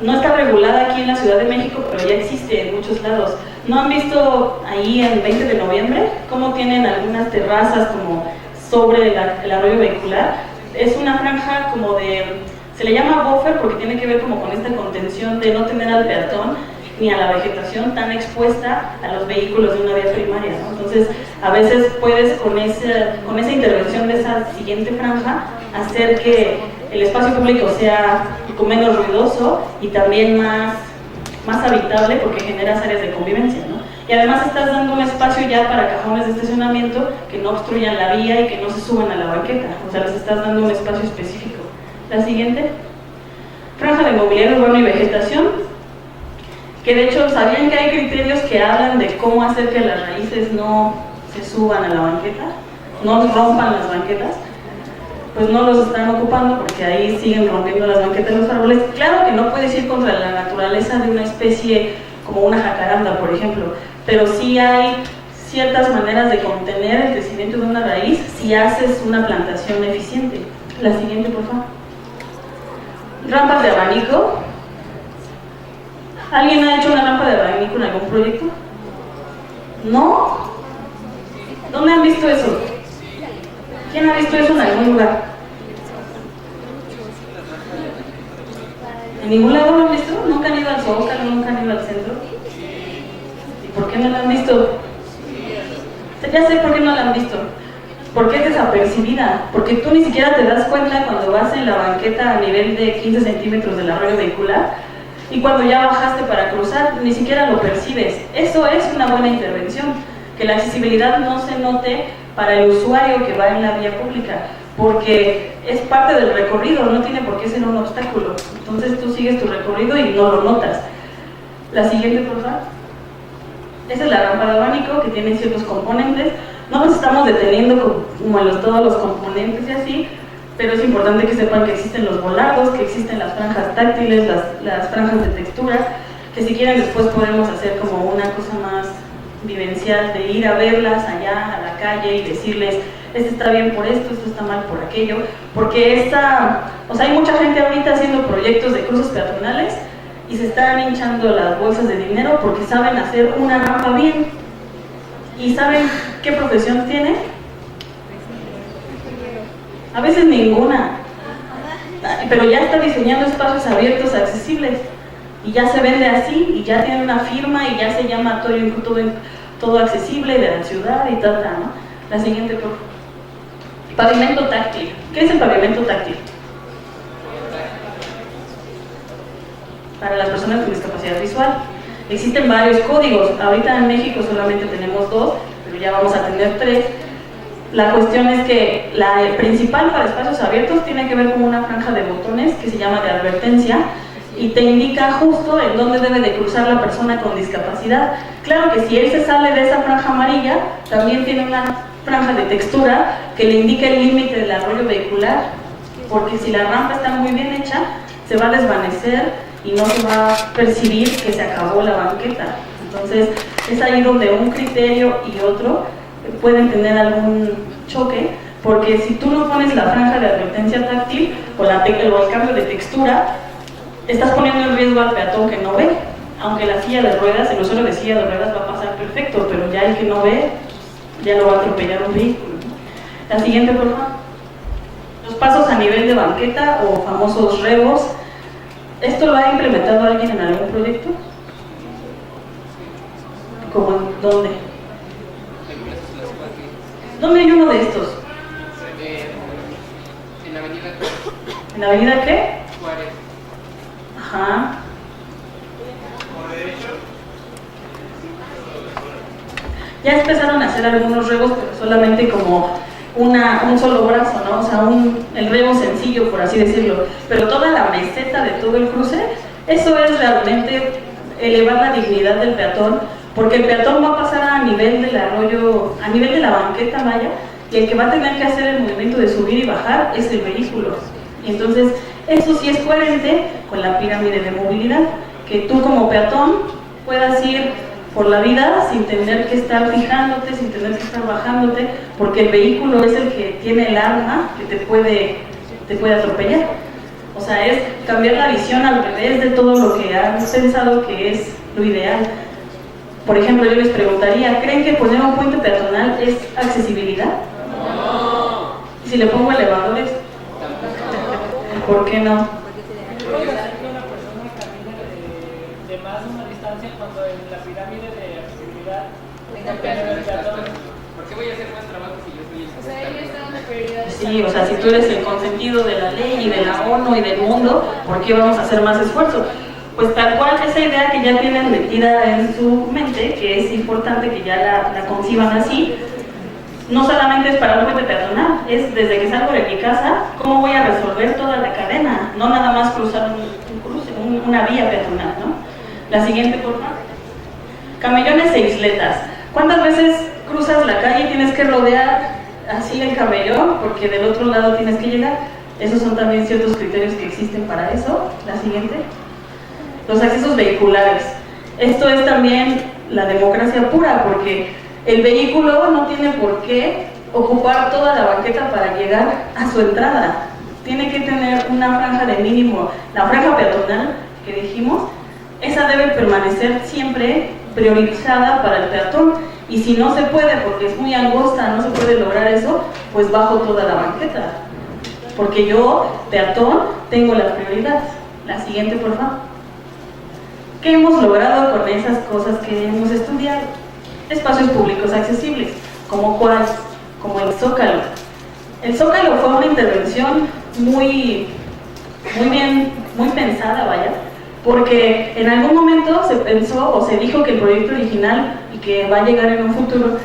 no está regulada aquí en la Ciudad de México, pero ya existe en muchos lados. ¿No han visto ahí en 20 de noviembre cómo tienen algunas terrazas como sobre el arroyo vehicular? Es una franja como se le llama buffer porque tiene que ver como con esta contención de no tener al peatón ni a la vegetación tan expuesta a los vehículos de una vía primaria, ¿no? Entonces, a veces puedes con esa intervención de esa siguiente franja hacer que el espacio público sea menos ruidoso y también más habitable porque generas áreas de convivencia, ¿no? Y además estás dando un espacio ya para cajones de estacionamiento que no obstruyan la vía y que no se suban a la banqueta, o sea, les estás dando un espacio específico. La siguiente. Franja de mobiliario urbano y vegetación, que de hecho sabían que hay criterios que hablan de cómo hacer que las raíces no se suban a la banqueta, no rompan las banquetas. Pues no los están ocupando porque ahí siguen rompiendo las banquetas de los árboles. Claro que no puedes ir contra la naturaleza de una especie como una jacaranda, por ejemplo, pero sí hay ciertas maneras de contener el crecimiento de una raíz si haces una plantación eficiente. La siguiente, por favor. Rampas de abanico. ¿Alguien ha hecho una rampa de abanico en algún proyecto? ¿No? ¿Dónde han visto eso? ¿Quién ha visto eso en algún lugar? ¿En ningún lado lo han visto? ¿Nunca han ido al Zócalo? ¿Nunca han ido al centro? ¿Y por qué no lo han visto? Ya sé por qué no la han visto. Porque es desapercibida. Porque tú ni siquiera te das cuenta cuando vas en la banqueta a nivel de 15 centímetros del arroyo vehicular y cuando ya bajaste para cruzar, ni siquiera lo percibes. Eso es una buena intervención. Que la accesibilidad no se note para el usuario que va en la vía pública, porque es parte del recorrido, no tiene por qué ser un obstáculo. Entonces tú sigues tu recorrido y no lo notas. La siguiente, por favor. Esa es la rampa de abanico, que tiene ciertos componentes. No nos estamos deteniendo como en todos los componentes y así, pero es importante que sepan que existen los volardos, que existen las franjas táctiles, las franjas de textura, que si quieren después podemos hacer como una cosa más vivencial de ir a verlas allá a la calle y decirles, este está bien por esto está mal por aquello, porque hay mucha gente ahorita haciendo proyectos de cruces peatonales y se están hinchando las bolsas de dinero porque saben hacer una rampa bien. ¿Y saben qué profesión tienen? A veces ninguna, pero ya está diseñando espacios abiertos, accesibles, y ya se vende así, y ya tiene una firma, y ya se llama todo accesible de la ciudad y tal, ¿no? La siguiente, por favor. Pavimento táctil. ¿Qué es el pavimento táctil? Para las personas con discapacidad visual. Existen varios códigos. Ahorita en México solamente tenemos 2, pero ya vamos a tener 3. La cuestión es que la principal para espacios abiertos tiene que ver con una franja de botones que se llama de advertencia y te indica justo en dónde debe de cruzar la persona con discapacidad. Claro que si él se sale de esa franja amarilla, también tiene una franja de textura que le indica el límite del arroyo vehicular, porque si la rampa está muy bien hecha, se va a desvanecer y no se va a percibir que se acabó la banqueta. Entonces es ahí donde un criterio y otro pueden tener algún choque, porque si tú no pones la franja de advertencia táctil o el cambio de textura, estás poniendo en riesgo al peatón que no ve. Aunque la silla de ruedas, el usuario de silla de ruedas va a pasar perfecto, pero ya el que no ve, ya lo va a atropellar un vehículo. La siguiente, por favor. Los pasos a nivel de banqueta o famosos rebos. ¿Esto lo ha implementado alguien en algún proyecto? ¿Cómo en dónde? ¿Dónde hay uno de estos? En la avenida. ¿En la avenida qué? Juárez. Ajá. Ya empezaron a hacer algunos rebos, pero solamente como un solo brazo, ¿no? O sea, el rebo sencillo, por así decirlo. Pero toda la meseta de todo el cruce, eso es realmente elevar la dignidad del peatón, porque el peatón va a pasar a nivel del arroyo, a nivel de la banqueta, vaya, y el que va a tener que hacer el movimiento de subir y bajar es el vehículo. Y entonces, eso sí es coherente con la pirámide de movilidad, que tú como peatón puedas ir por la vida sin tener que estar fijándote, sin tener que estar bajándote, porque el vehículo es el que tiene el arma que te puede atropellar. O sea, es cambiar la visión al revés de todo lo que han pensado que es lo ideal. Por ejemplo, yo les preguntaría, ¿creen que poner un puente peatonal es accesibilidad? No. ¿Y si le pongo elevadores? ¿Por qué no? De más una distancia cuando en la pirámide de accesibilidad tenga. ¿Por qué voy a hacer más trabajo si yo soy el? O sea, ellos están de prioridad. Sí, o sea, si tú eres el consentido de la ley y de la ONU y del mundo, ¿por qué vamos a hacer más esfuerzo? Pues tal cual esa idea que ya tienen metida en su mente, que es importante que ya la conciban así, no solamente es para un puente peatonal, es desde que salgo de mi casa, ¿cómo voy a resolver toda la cadena? No nada más cruzar un una vía peatonal, ¿no? La siguiente, por favor. Camellones e isletas. ¿Cuántas veces cruzas la calle y tienes que rodear así el camellón porque del otro lado tienes que llegar? Esos son también ciertos criterios que existen para eso. La siguiente. Los accesos vehiculares. Esto es también la democracia pura, porque el vehículo no tiene por qué ocupar toda la banqueta para llegar a su entrada. Tiene que tener una franja de mínimo. La franja peatonal que dijimos, esa debe permanecer siempre priorizada para el peatón. Y si no se puede, porque es muy angosta, no se puede lograr eso, pues bajo toda la banqueta. Porque yo, peatón, tengo la prioridad. La siguiente, por favor. ¿Qué hemos logrado con esas cosas que hemos estudiado? Espacios públicos accesibles. ¿Como cuál? Como el Zócalo. El Zócalo fue una intervención muy pensada, vaya, porque en algún momento se pensó o se dijo que el proyecto original y que va a llegar en un futuro,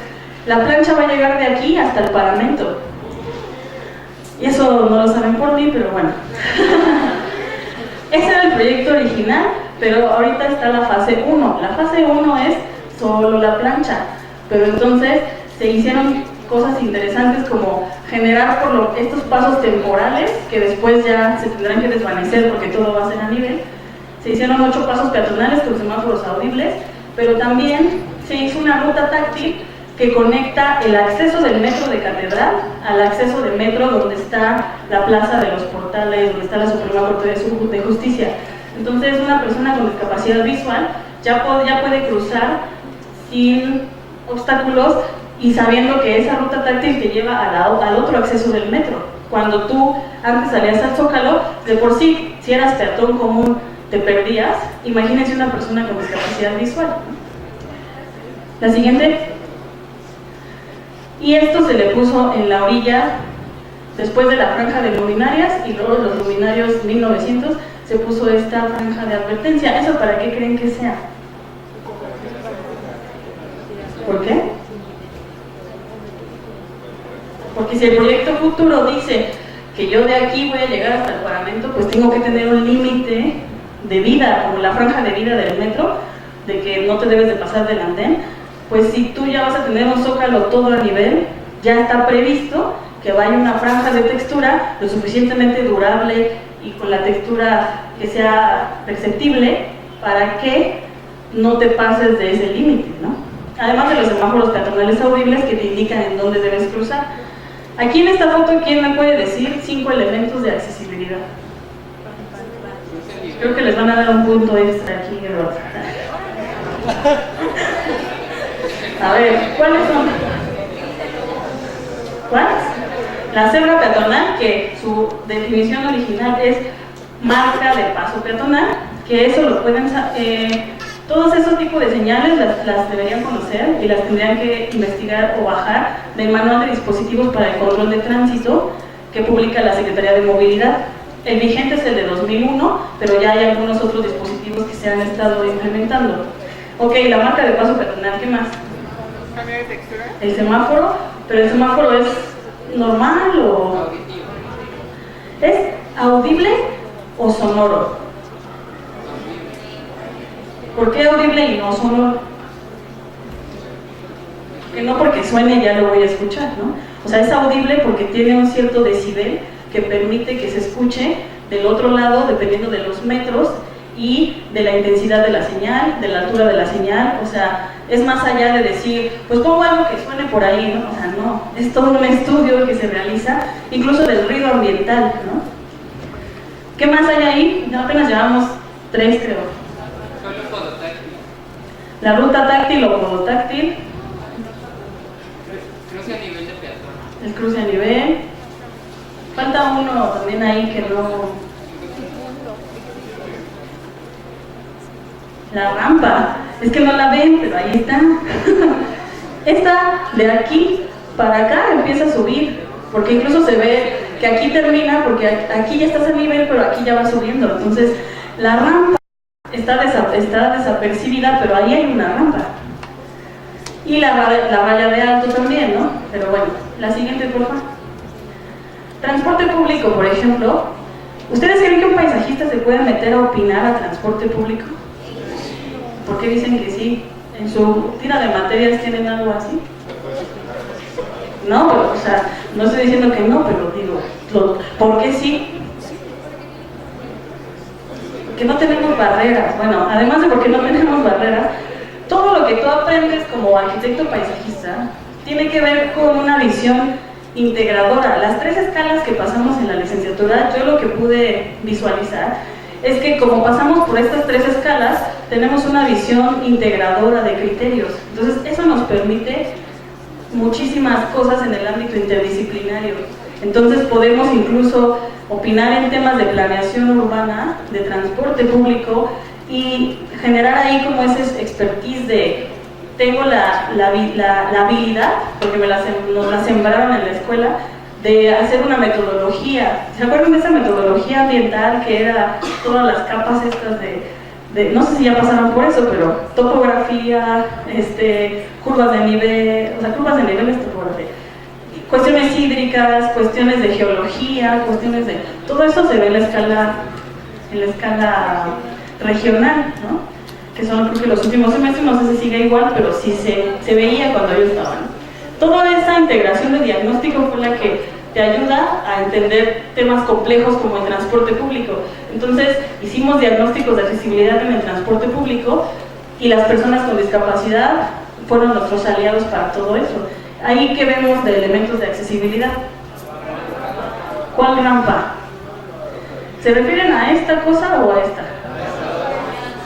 la plancha va a llegar de aquí hasta el Parlamento. Y eso no lo saben por mí, pero bueno. Ese era el proyecto original, pero ahorita está la fase 1. La fase 1 es solo la plancha, pero entonces se hicieron cosas interesantes como generar estos pasos temporales que después ya se tendrán que desvanecer porque todo va a ser a nivel. Se hicieron 8 pasos peatonales con semáforos audibles, pero también se hizo una ruta táctil que conecta el acceso del metro de Catedral al acceso de metro donde está la Plaza de los Portales, donde está la Suprema Corte de Justicia. Entonces una persona con discapacidad visual ya puede cruzar sin obstáculos y sabiendo que esa ruta táctil te lleva al otro acceso del metro. Cuando tú antes salías al Zócalo, de por sí, si eras peatón común, te perdías. Imagínense una persona con discapacidad visual. La siguiente. Y esto se le puso en la orilla, después de la franja de luminarias, y luego los luminarios 1900, se puso esta franja de advertencia. ¿Eso para qué creen que sea? ¿Por qué? Porque si el proyecto futuro dice que yo de aquí voy a llegar hasta el Parlamento, pues tengo que tener un límite de vida, como la franja de vida del metro, de que no te debes de pasar del andén. Pues si tú ya vas a tener un zócalo todo a nivel, ya está previsto que vaya una franja de textura lo suficientemente durable y con la textura que sea perceptible para que no te pases de ese límite, ¿no? Además de los semáforos peatonales audibles que te indican en dónde debes cruzar. Aquí en esta foto, ¿quién me puede decir 5 elementos de accesibilidad? Creo que les van a dar un punto extra aquí, Eduardo. A ver, ¿cuáles son? ¿Cuáles? La cebra peatonal, que su definición original es marca de paso peatonal, que eso lo pueden todos esos tipos de señales las deberían conocer y las tendrían que investigar o bajar del manual de dispositivos para el control de tránsito que publica la Secretaría de Movilidad. El vigente es el de 2001, pero ya hay algunos otros dispositivos que se han estado implementando. Ok, la marca de paso peatonal, ¿qué más? ¿Cambio de textura? El semáforo, pero el semáforo es normal o... Auditivo. ¿Es audible o sonoro? ¿Por qué audible y no sonoro? Que no porque suene ya lo voy a escuchar, ¿no? O sea, es audible porque tiene un cierto decibel que permite que se escuche del otro lado dependiendo de los metros y de la intensidad de la señal, de la altura de la señal. O sea, es más allá de decir, pues pongo algo que suene por ahí, ¿no? O sea, no, es todo un estudio que se realiza, incluso del ruido ambiental, ¿no? ¿Qué más hay ahí? Ya apenas llevamos 3, creo. Solo podotáctil. La ruta táctil o podotáctil. Cruce a nivel de peatón. El cruce a nivel. Falta uno también ahí que no... La rampa. Es que no la ven, pero ahí está. Esta de aquí para acá empieza a subir, porque incluso se ve que aquí termina, porque aquí ya estás a nivel, pero aquí ya va subiendo. Entonces, la rampa está desapercibida, pero ahí hay una rampa. Y la raya de alto también, ¿no? Pero bueno, la siguiente, por favor. Transporte público, por ejemplo, ¿Ustedes creen que un paisajista se puede meter a opinar a transporte público? ¿Por qué dicen que sí? ¿En su tira de materias tienen algo así? No, pero, o sea, no estoy diciendo que no, pero digo, ¿por qué sí? Que no tenemos barreras. Bueno, además de porque no tenemos barreras, todo lo que tú aprendes como arquitecto paisajista tiene que ver con una visión integradora. Las 3 escalas que pasamos en la licenciatura, yo lo que pude visualizar es que como pasamos por estas 3 escalas, tenemos una visión integradora de criterios. Entonces, eso nos permite muchísimas cosas en el ámbito interdisciplinario. Entonces, podemos incluso opinar en temas de planeación urbana, de transporte público y generar ahí como ese expertise de tengo la habilidad, porque nos la sembraron en la escuela, de hacer una metodología. ¿Se acuerdan de esa metodología ambiental que era todas las capas estas de no sé si ya pasaron por eso, pero topografía, curvas de nivel, o sea, curvas de nivel es topografía, cuestiones hídricas, cuestiones de geología, cuestiones de... Todo eso se ve en la escala regional, ¿no? Que son, creo que los últimos semestres, no sé si sigue igual, pero sí se veía cuando yo estaba, ¿no? Toda esa integración de diagnóstico fue la que te ayuda a entender temas complejos como el transporte público. Entonces, hicimos diagnósticos de accesibilidad en el transporte público y las personas con discapacidad fueron nuestros aliados para todo eso. Ahí que vemos de elementos de accesibilidad. ¿Cuál rampa? ¿Se refieren a esta cosa o a esta?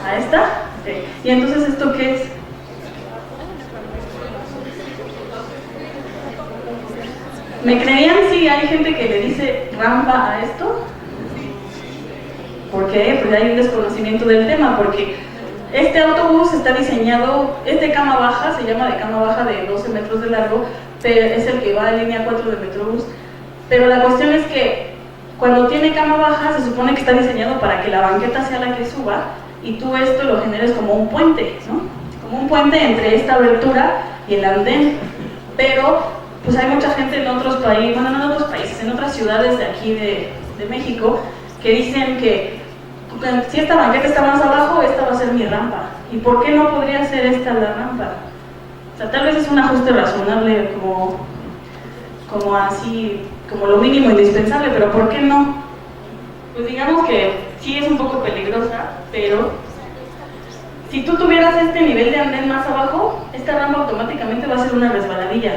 ¿A esta? Okay. ¿Y entonces esto qué es? ¿Me creían si hay gente que le dice rampa a esto? ¿Por qué? Pues hay un desconocimiento del tema, porque este autobús está diseñado, es de cama baja, se llama de cama baja de 12 metros de largo, pero es el que va en línea 4 de Metrobús. Pero la cuestión es que cuando tiene cama baja se supone que está diseñado para que la banqueta sea la que suba y tú esto lo generes como un puente, ¿no? Como un puente entre esta abertura y el andén. Pero pues hay mucha gente en otros países, bueno, no en otros países, en otras ciudades de aquí de México, que dicen que si esta banqueta está más abajo, esta va a ser mi rampa. ¿Y por qué no podría ser esta la rampa? O sea, tal vez es un ajuste razonable como así, como lo mínimo indispensable, pero ¿por qué no? Pues digamos que sí es un poco peligrosa, pero si tú tuvieras este nivel de andén más abajo, esta rampa automáticamente va a ser una resbaladilla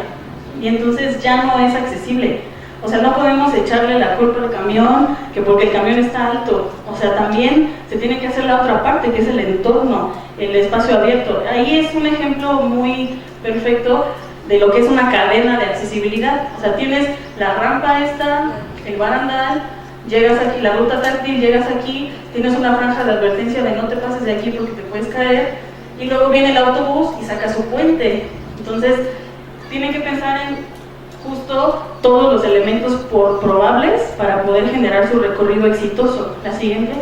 y entonces ya no es accesible. O sea, no podemos echarle la culpa al camión, que porque el camión está alto. O sea, también se tiene que hacer la otra parte, que es el entorno, el espacio abierto. Ahí es un ejemplo muy perfecto de lo que es una cadena de accesibilidad. O sea, tienes la rampa esta, el barandal, llegas aquí, la ruta táctil, llegas aquí, tienes una franja de advertencia de no te pases de aquí porque te puedes caer, y luego viene el autobús y saca su puente. Entonces, tienen que pensar en justo todos los elementos probables para poder generar su recorrido exitoso. La siguiente.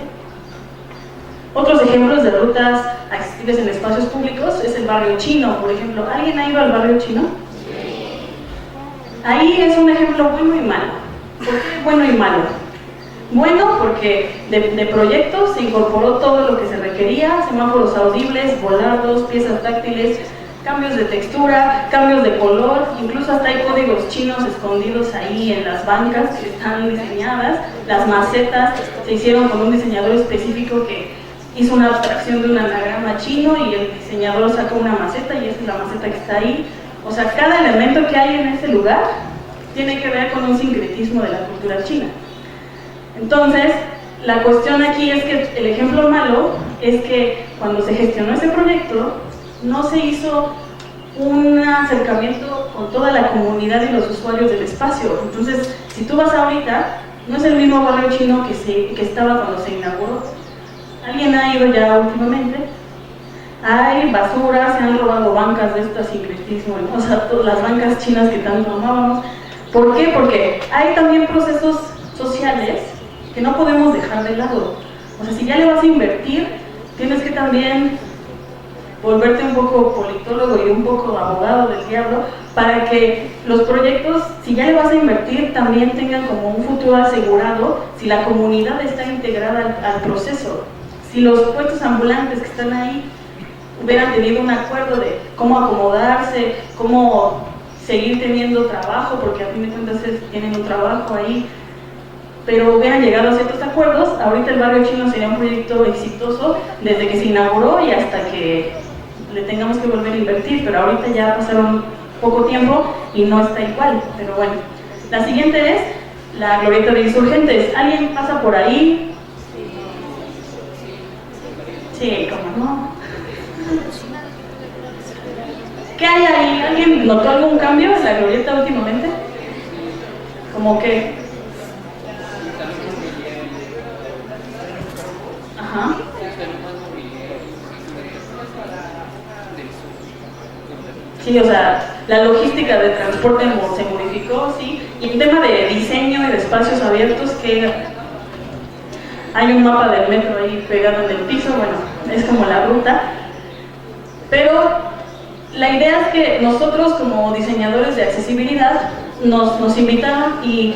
Otros ejemplos de rutas accesibles en espacios públicos es el barrio chino, por ejemplo. ¿Alguien ha ido al barrio chino? Ahí es un ejemplo bueno y malo. ¿Por qué bueno y malo? Bueno, porque de proyectos se incorporó todo lo que se requería, semáforos audibles, volados, piezas táctiles, cambios de textura, cambios de color, incluso hasta hay códigos chinos escondidos ahí en las bancas que están diseñadas. Las macetas se hicieron con un diseñador específico que hizo una abstracción de un anagrama chino y el diseñador sacó una maceta y esa es la maceta que está ahí. O sea, cada elemento que hay en ese lugar tiene que ver con un sincretismo de la cultura china. Entonces, la cuestión aquí es que el ejemplo malo es que cuando se gestionó ese proyecto no se hizo un acercamiento con toda la comunidad y los usuarios del espacio. Entonces, si tú vas ahorita, no es el mismo barrio chino que estaba cuando se inauguró. ¿Alguien ha ido ya últimamente? Hay basura, se han robado bancas de este sincretismo, o sea, las bancas chinas que tanto amábamos. ¿Por qué? Porque hay también procesos sociales que no podemos dejar de lado. O sea, si ya le vas a invertir, tienes que también volverte un poco politólogo y un poco abogado del diablo, para que los proyectos, si ya le vas a invertir, también tengan como un futuro asegurado si la comunidad está integrada al proceso. Si los puestos ambulantes que están ahí hubieran tenido un acuerdo de cómo acomodarse, cómo seguir teniendo trabajo, porque a fin de cuentas tienen un trabajo ahí, pero hubieran llegado a ciertos acuerdos, ahorita el barrio chino sería un proyecto exitoso desde que se inauguró y hasta que le tengamos que volver a invertir, pero ahorita ya pasaron poco tiempo y no está igual, pero bueno. La siguiente es la glorieta de Insurgentes. ¿Alguien pasa por ahí? Sí, ¿cómo no? ¿Qué hay ahí? ¿Alguien notó algún cambio en la glorieta últimamente? ¿Cómo qué? Ajá. Sí, o sea, la logística de transporte se modificó, sí. Y en tema de diseño y de espacios abiertos, que hay un mapa del metro ahí pegado en el piso, bueno, es como la ruta. Pero la idea es que nosotros como diseñadores de accesibilidad nos invitaron y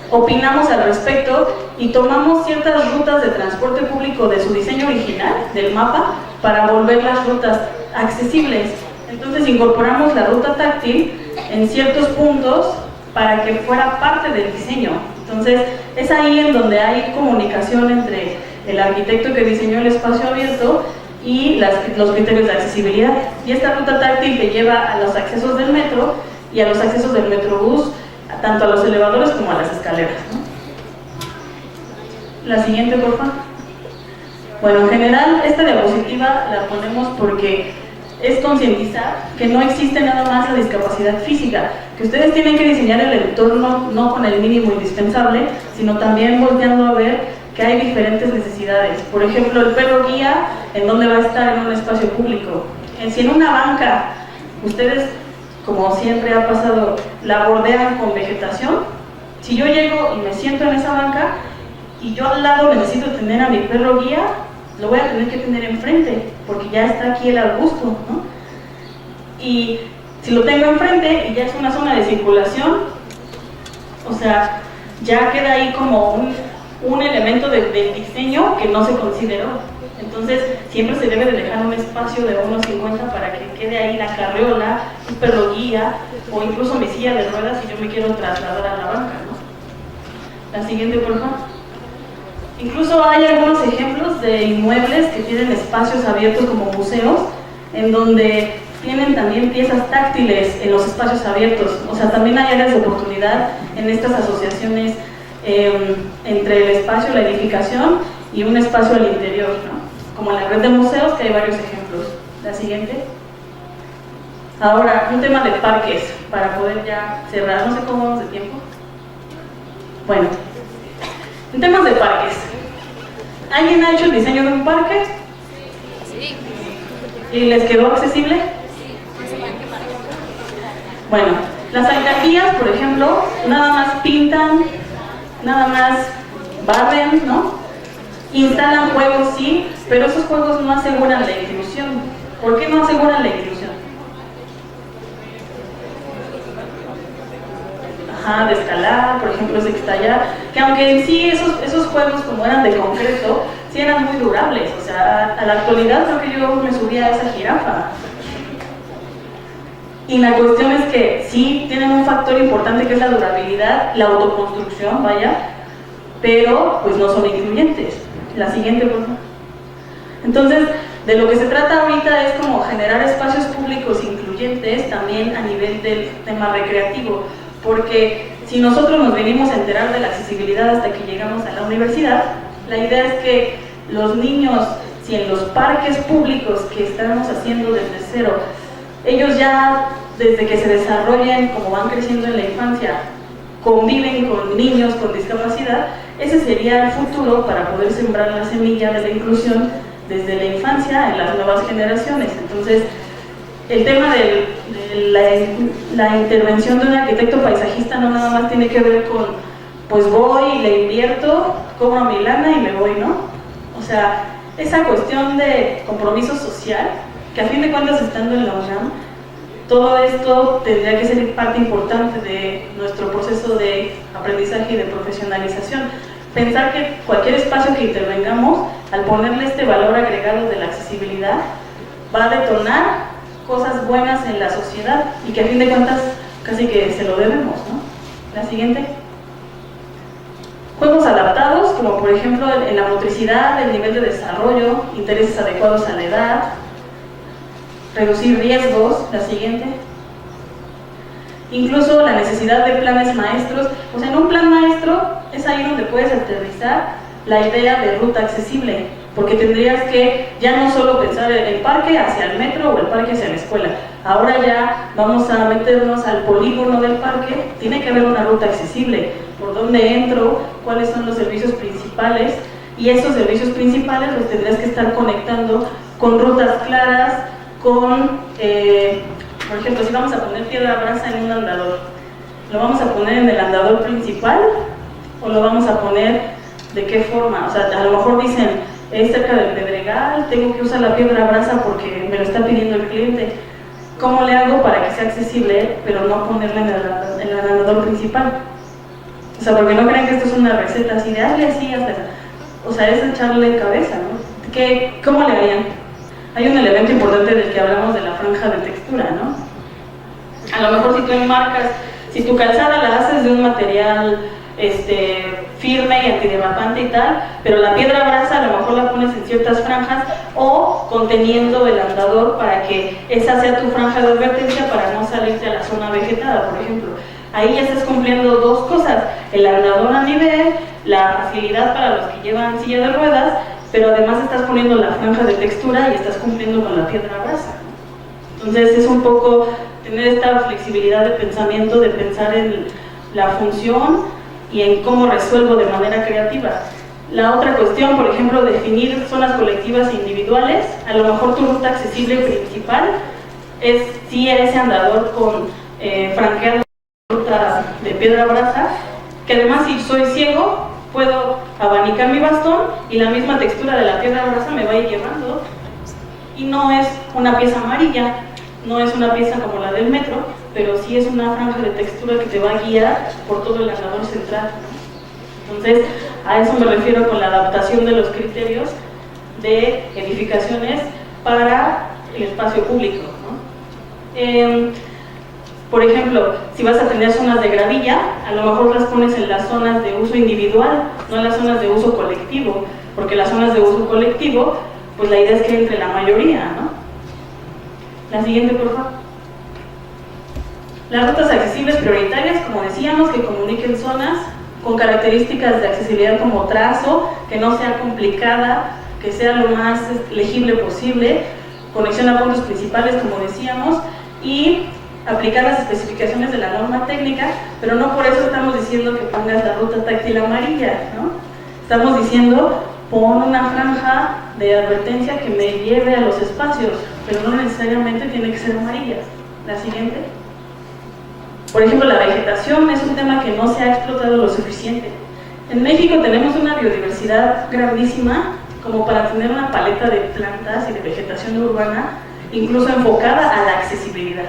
opinamos al respecto y tomamos ciertas rutas de transporte público de su diseño original, del mapa, para volver las rutas accesibles. Entonces incorporamos la ruta táctil en ciertos puntos para que fuera parte del diseño. Entonces es ahí en donde hay comunicación entre el arquitecto que diseñó el espacio abierto y los criterios de accesibilidad. Y esta ruta táctil te lleva a los accesos del metro y a los accesos del metrobús, tanto a los elevadores como a las escaleras, ¿no? La siguiente, por favor. Bueno, en general, esta diapositiva la ponemos porque es concientizar que no existe nada más la discapacidad física, que ustedes tienen que diseñar el entorno no con el mínimo indispensable, sino también volteando a ver que hay diferentes necesidades. Por ejemplo, el perro guía, ¿en dónde va a estar? En un espacio público. Si en una banca ustedes, como siempre ha pasado, la bordean con vegetación, si yo llego y me siento en esa banca y yo al lado necesito tener a mi perro guía, lo voy a tener que tener enfrente, porque ya está aquí el arbusto, ¿no? Y si lo tengo enfrente y ya es una zona de circulación, o sea, ya queda ahí como un elemento del diseño que no se consideró. Entonces, siempre se debe de dejar un espacio de 1.50 para que quede ahí la carriola, un perro guía, o incluso mi silla de ruedas si yo me quiero trasladar a la banca, ¿no? La siguiente, por favor. Incluso hay algunos ejemplos de inmuebles que tienen espacios abiertos como museos, en donde tienen también piezas táctiles en los espacios abiertos. O sea, también hay áreas de oportunidad en estas asociaciones entre el espacio, la edificación y un espacio al interior, ¿no? Como en la red de museos, que hay varios ejemplos. La siguiente. Ahora, un tema de parques, para poder ya cerrar. No sé cómo vamos de tiempo. Bueno, en temas de parques. ¿Alguien ha hecho el diseño de un parque? Sí. ¿Y les quedó accesible? Bueno, las alcaldías, por ejemplo, nada más pintan, nada más barren, ¿no? Instalan juegos, sí, pero esos juegos no aseguran la inclusión. ¿Por qué no aseguran la inclusión? Ajá, de escalar, por ejemplo, de estallar, que aunque en sí esos juegos, como eran de concreto, sí eran muy durables. O sea, a la actualidad creo que yo me subía a esa jirafa. Y la cuestión es que sí tienen un factor importante que es la durabilidad, la autoconstrucción, vaya, pero pues no son incluyentes. La siguiente, por favor. Entonces, de lo que se trata ahorita es como generar espacios públicos incluyentes también a nivel del tema recreativo, porque si nosotros nos venimos a enterar de la accesibilidad hasta que llegamos a la universidad, la idea es que los niños, si en los parques públicos que estamos haciendo desde cero, ellos ya desde que se desarrollen, como van creciendo en la infancia, conviven con niños con discapacidad, ese sería el futuro para poder sembrar la semilla de la inclusión desde la infancia en las nuevas generaciones. Entonces, el tema de la intervención de un arquitecto paisajista no nada más tiene que ver con, pues voy y le invierto, cobro mi lana y me voy, ¿no? O sea, esa cuestión de compromiso social que a fin de cuentas, estando en la UNAM, todo esto tendría que ser parte importante de nuestro proceso de aprendizaje y de profesionalización. Pensar que cualquier espacio que intervengamos, al ponerle este valor agregado de la accesibilidad, va a detonar cosas buenas en la sociedad y que a fin de cuentas casi que se lo debemos, ¿no? La siguiente. Juegos adaptados, como por ejemplo en la motricidad, el nivel de desarrollo, intereses adecuados a la edad, reducir riesgos, la siguiente. Incluso la necesidad de planes maestros, o sea, en un plan maestro es ahí donde puedes aterrizar la idea de ruta accesible, porque tendrías que ya no solo pensar el parque hacia el metro o el parque hacia la escuela, ahora ya vamos a meternos al polígono del parque, tiene que haber una ruta accesible, por dónde entro, cuáles son los servicios principales, y esos servicios principales los tendrías que estar conectando con rutas claras, con, por ejemplo, si vamos a poner piedra brasa en un andador, ¿lo vamos a poner en el andador principal o lo vamos a poner de qué forma? O sea, a lo mejor dicen, es cerca del Pedregal, tengo que usar la piedra brasa porque me lo está pidiendo el cliente. ¿Cómo le hago para que sea accesible, pero no ponerla en el andador principal? O sea, porque no crean que esto es una receta así de hazle así, hasta, o sea, es echarle cabeza, ¿no? ¿Cómo le harían? Hay un elemento importante del que hablamos de la franja de textura, ¿no? A lo mejor si tú enmarcas, si tu calzada la haces de un material firme y antiderrapante y tal, pero la piedra brasa a lo mejor la pones en ciertas franjas o conteniendo el andador para que esa sea tu franja de advertencia para no salirte a la zona vegetada, por ejemplo. Ahí ya estás cumpliendo dos cosas, el andador a nivel, la facilidad para los que llevan silla de ruedas, pero además estás poniendo la franja de textura y estás cumpliendo con la piedra brasa. Entonces es un poco tener esta flexibilidad de pensamiento, de pensar en la función y en cómo resuelvo de manera creativa. La otra cuestión, por ejemplo, definir zonas colectivas e individuales. A lo mejor tu ruta accesible principal es sí ese andador con franqueado ruta de piedra brasa, que además si soy ciego puedo abanicar mi bastón y la misma textura de la piedra brasa me va a ir llevando, y no es una pieza amarilla, no es una pieza como la del metro, pero sí es una franja de textura que te va a guiar por todo el andador central. Entonces, a eso me refiero con la adaptación de los criterios de edificaciones para el espacio público, ¿no? Por ejemplo, si vas a tener zonas de gravilla, a lo mejor las pones en las zonas de uso individual, no en las zonas de uso colectivo, porque las zonas de uso colectivo, pues la idea es que entre la mayoría, ¿no? La siguiente, por favor. Las rutas accesibles prioritarias, como decíamos, que comuniquen zonas con características de accesibilidad como trazo, que no sea complicada, que sea lo más legible posible, conexión a puntos principales, como decíamos, y aplicar las especificaciones de la norma técnica, pero no por eso estamos diciendo que pongas la ruta táctil amarilla, ¿no? Estamos diciendo, pon una franja de advertencia que me lleve a los espacios, pero no necesariamente tiene que ser amarilla. La siguiente. Por ejemplo, la vegetación es un tema que no se ha explotado lo suficiente. En México tenemos una biodiversidad grandísima como para tener una paleta de plantas y de vegetación urbana, incluso enfocada a la accesibilidad.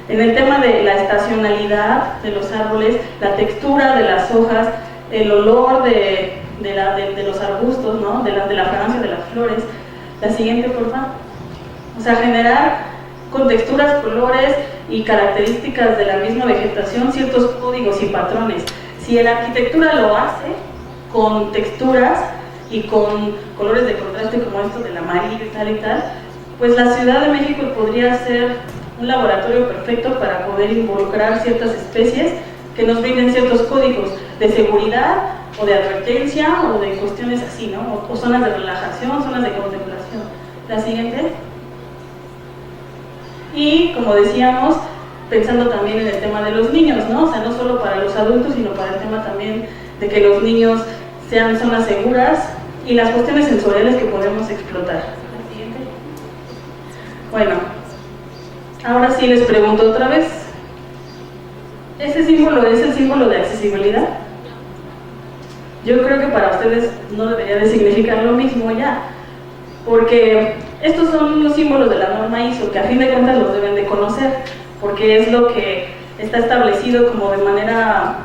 En el tema de la estacionalidad de los árboles, la textura de las hojas, el olor de los arbustos, ¿no? de la fragancia de las flores. La siguiente, por favor. O sea, generar con texturas, colores y características de la misma vegetación ciertos códigos y patrones. Si la arquitectura lo hace con texturas y con colores de contraste como estos del amarillo y tal, pues la Ciudad de México podría ser un laboratorio perfecto para poder involucrar ciertas especies que nos brinden ciertos códigos de seguridad o de advertencia o de cuestiones así, ¿no? O zonas de relajación, zonas de contemplación. La siguiente. Y como decíamos, pensando también en el tema de los niños, ¿no? O sea, no solo para los adultos, sino para el tema también de que los niños sean zonas seguras y las cuestiones sensoriales que podemos explotar. La siguiente. Bueno, ahora sí les pregunto otra vez. ¿Ese símbolo es el símbolo de accesibilidad? Yo creo que para ustedes no debería de significar lo mismo ya, porque Estos son los símbolos de la norma ISO, que a fin de cuentas los deben de conocer, porque es lo que está establecido como de manera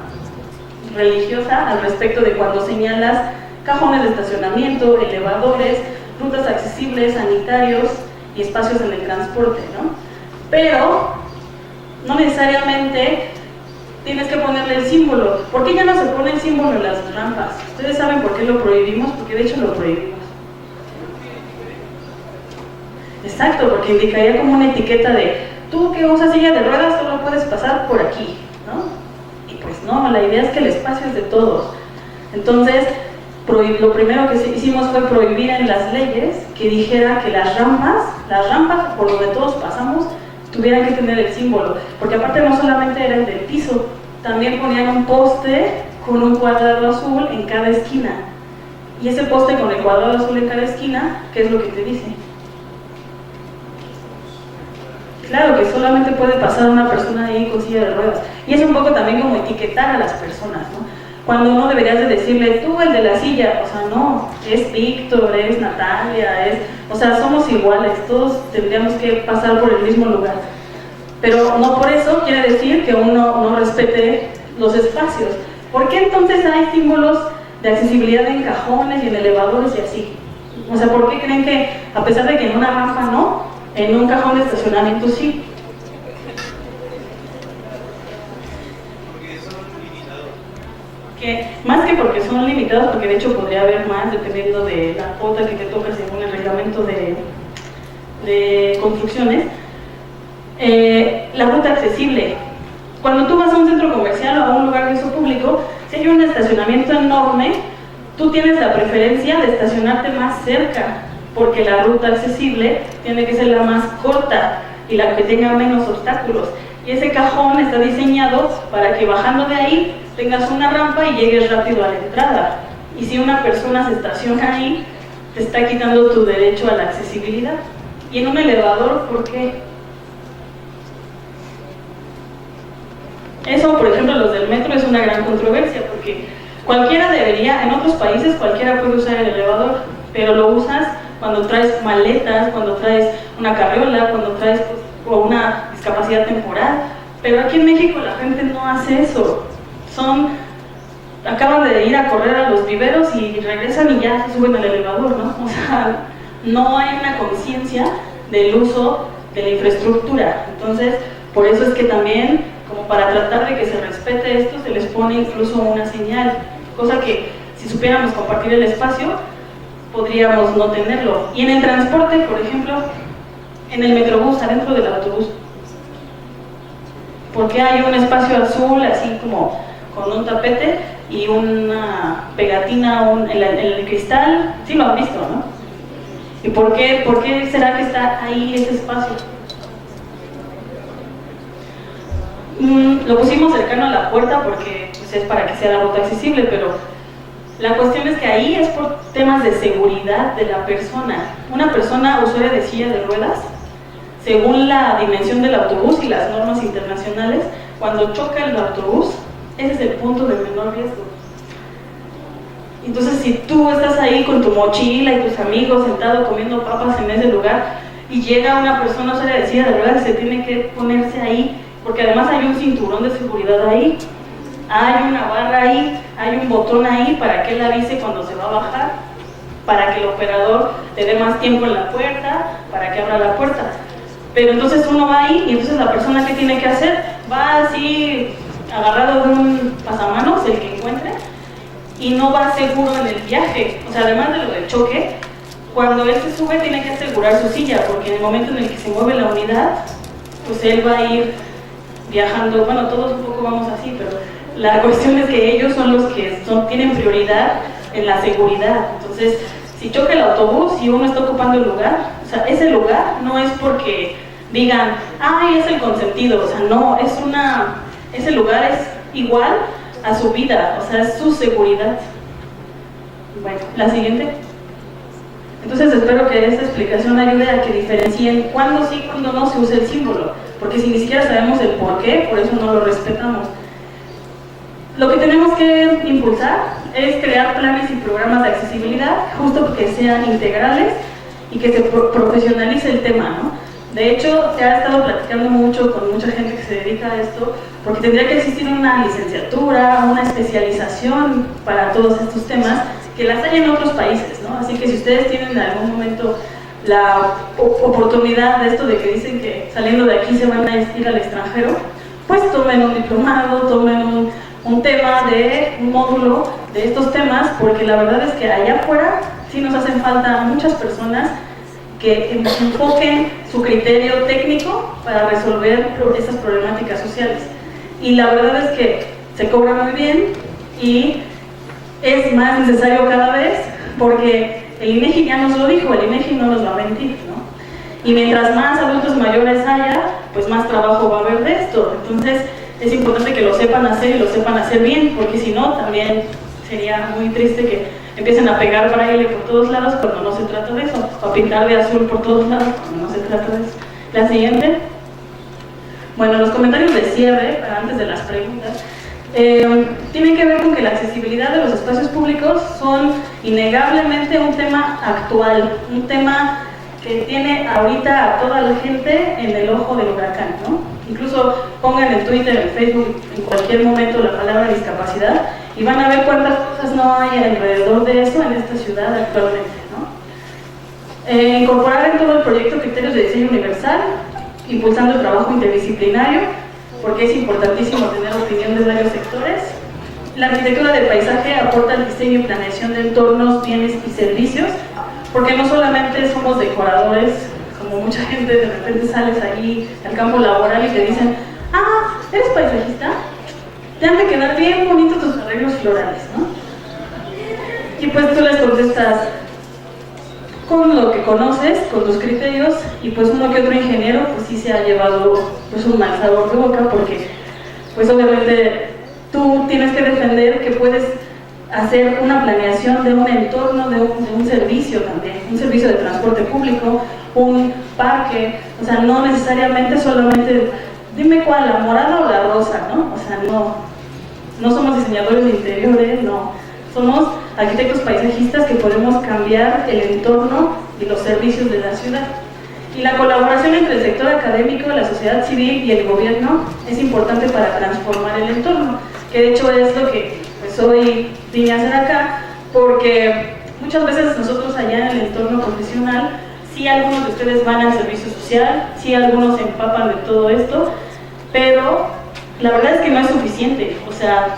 religiosa al respecto de cuando señalas cajones de estacionamiento, elevadores, rutas accesibles, sanitarios y espacios en el transporte, ¿no? Pero no necesariamente tienes que ponerle el símbolo. ¿Por qué ya no se pone el símbolo en las rampas? ¿Ustedes saben por qué lo prohibimos? Porque de hecho lo prohibimos. Exacto, porque indicaría como una etiqueta de tú que usas silla de ruedas solo puedes pasar por aquí, ¿no? Y pues no, la idea es que el espacio es de todos. Entonces, lo primero que hicimos fue prohibir en las leyes que dijera que las rampas por donde todos pasamos, tuvieran que tener el símbolo, porque aparte no solamente era el del piso, también ponían un poste con un cuadrado azul en cada esquina. Y ese poste con el cuadrado azul en cada esquina, ¿qué es lo que te dice? Claro que solamente puede pasar una persona ahí con silla de ruedas. Y es un poco también como etiquetar a las personas, ¿no? Cuando no deberías de decirle, tú el de la silla, o sea, no, es Víctor, es Natalia, o sea, somos iguales, todos tendríamos que pasar por el mismo lugar. Pero no por eso quiere decir que uno no respete los espacios. ¿Por qué entonces hay símbolos de accesibilidad en cajones y en elevadores y así? O sea, ¿por qué creen que, a pesar de que en una rampa no, en un cajón de estacionamiento sí? Que, más que porque son limitados, porque de hecho podría haber más dependiendo de la cuota que te toca según el reglamento de construcciones. La ruta accesible. Cuando tú vas a un centro comercial o a un lugar de uso público, si hay un estacionamiento enorme, tú tienes la preferencia de estacionarte más cerca, porque la ruta accesible tiene que ser la más corta y la que tenga menos obstáculos. Y ese cajón está diseñado para que bajando de ahí tengas una rampa y llegues rápido a la entrada. Y si una persona se estaciona ahí, te está quitando tu derecho a la accesibilidad. Y en un elevador, ¿por qué? Eso, por ejemplo, los del metro es una gran controversia, porque cualquiera debería, en otros países cualquiera puede usar el elevador, pero lo usas cuando traes maletas, cuando traes una carriola, cuando traes o una discapacidad temporal. Pero aquí en México la gente no hace eso. Acaban de ir a correr a los viveros y regresan y ya se suben al elevador, ¿no? O sea, no hay una conciencia del uso de la infraestructura. Entonces, por eso es que también, como para tratar de que se respete esto, se les pone incluso una señal, cosa que si supiéramos compartir el espacio, podríamos no tenerlo. Y en el transporte, por ejemplo, en el metrobús, adentro del autobús, porque hay un espacio azul así como con un tapete y una pegatina en el cristal? Sí lo han visto, ¿no? ¿Y por qué será que está ahí ese espacio? Lo pusimos cercano a la puerta porque pues, es para que sea la ruta accesible, pero la cuestión es que ahí es por temas de seguridad de la persona. Una persona usuaria de silla de ruedas, según la dimensión del autobús y las normas internacionales, cuando choca el autobús, ese es el punto de menor riesgo. Entonces, si tú estás ahí con tu mochila y tus amigos sentados comiendo papas en ese lugar y llega una persona usuaria de silla de ruedas, se tiene que ponerse ahí, porque además hay un cinturón de seguridad ahí, hay una barra ahí, hay un botón ahí para que él avise cuando se va a bajar, para que el operador le dé más tiempo en la puerta, para que abra la puerta. Pero entonces uno va ahí y entonces la persona ¿qué tiene que hacer? Va así agarrado de un pasamanos, el que encuentre, y no va seguro en el viaje. O sea, además de lo del choque, cuando él se sube tiene que asegurar su silla, porque en el momento en el que se mueve la unidad, pues él va a ir viajando. Bueno, todos un poco vamos así, pero la cuestión es que ellos son los que tienen prioridad en la seguridad. Entonces, si choca el autobús y uno está ocupando el lugar, o sea, ese lugar no es porque digan, ay, es el consentido, o sea, no, ese lugar es igual a su vida, o sea, es su seguridad. Bueno, la siguiente. Entonces espero que esta explicación ayude a que diferencien cuándo sí, cuándo no se usa el símbolo, porque si ni siquiera sabemos el por qué, por eso no lo respetamos. Lo que tenemos que impulsar es crear planes y programas de accesibilidad, justo porque sean integrales y que se profesionalice el tema, ¿no? De hecho, se ha estado platicando mucho con mucha gente que se dedica a esto, porque tendría que existir una licenciatura, una especialización para todos estos temas, que las hay en otros países, ¿no? Así que si ustedes tienen en algún momento la oportunidad de esto de que dicen que saliendo de aquí se van a ir al extranjero, pues tomen un diplomado, tomen un tema de un módulo de estos temas, porque la verdad es que allá afuera sí nos hacen falta muchas personas que enfoquen su criterio técnico para resolver esas problemáticas sociales. Y la verdad es que se cobra muy bien y es más necesario cada vez, porque el INEGI ya nos lo dijo, el INEGI no nos va a mentir, ¿no? Y mientras más adultos mayores haya, pues más trabajo va a haber de esto. Entonces es importante que lo sepan hacer y lo sepan hacer bien, porque si no también sería muy triste que empiecen a pegar braille por todos lados cuando no se trata de eso, o a pintar de azul por todos lados cuando no se trata de eso. La siguiente. Bueno, los comentarios de cierre, antes de las preguntas, tienen que ver con que la accesibilidad de los espacios públicos son innegablemente un tema actual, un tema que tiene ahorita a toda la gente en el ojo del huracán, ¿no? Incluso pongan en Twitter, en Facebook, en cualquier momento la palabra discapacidad y van a ver cuántas cosas no hay alrededor de eso en esta ciudad actualmente, ¿no? Incorporar en todo el proyecto criterios de diseño universal, impulsando el trabajo interdisciplinario, porque es importantísimo tener opinión de varios sectores. La arquitectura del paisaje aporta el diseño y planeación de entornos, bienes y servicios, porque no solamente somos decoradores, como mucha gente de repente sales allí al campo laboral y te dicen, ah, ¿eres paisajista? Te han de quedar bien bonitos tus arreglos florales, ¿no? Y pues tú les contestas con lo que conoces, con tus criterios, y pues uno que otro ingeniero pues sí se ha llevado pues un mal sabor de boca, porque pues obviamente tú tienes que defender que puedes hacer una planeación de un entorno, de un servicio también, un servicio de transporte público, un parque, o sea, no necesariamente solamente, dime cuál, la morada o la rosa, ¿no? O sea, no somos diseñadores de interiores, no, somos arquitectos paisajistas que podemos cambiar el entorno y los servicios de la ciudad. Y la colaboración entre el sector académico, la sociedad civil y el gobierno es importante para transformar el entorno, que de hecho es lo que pues hoy vine a hacer acá, porque muchas veces nosotros allá en el entorno profesional, sí algunos de ustedes van al servicio social, sí algunos se empapan de todo esto, pero la verdad es que no es suficiente. O sea,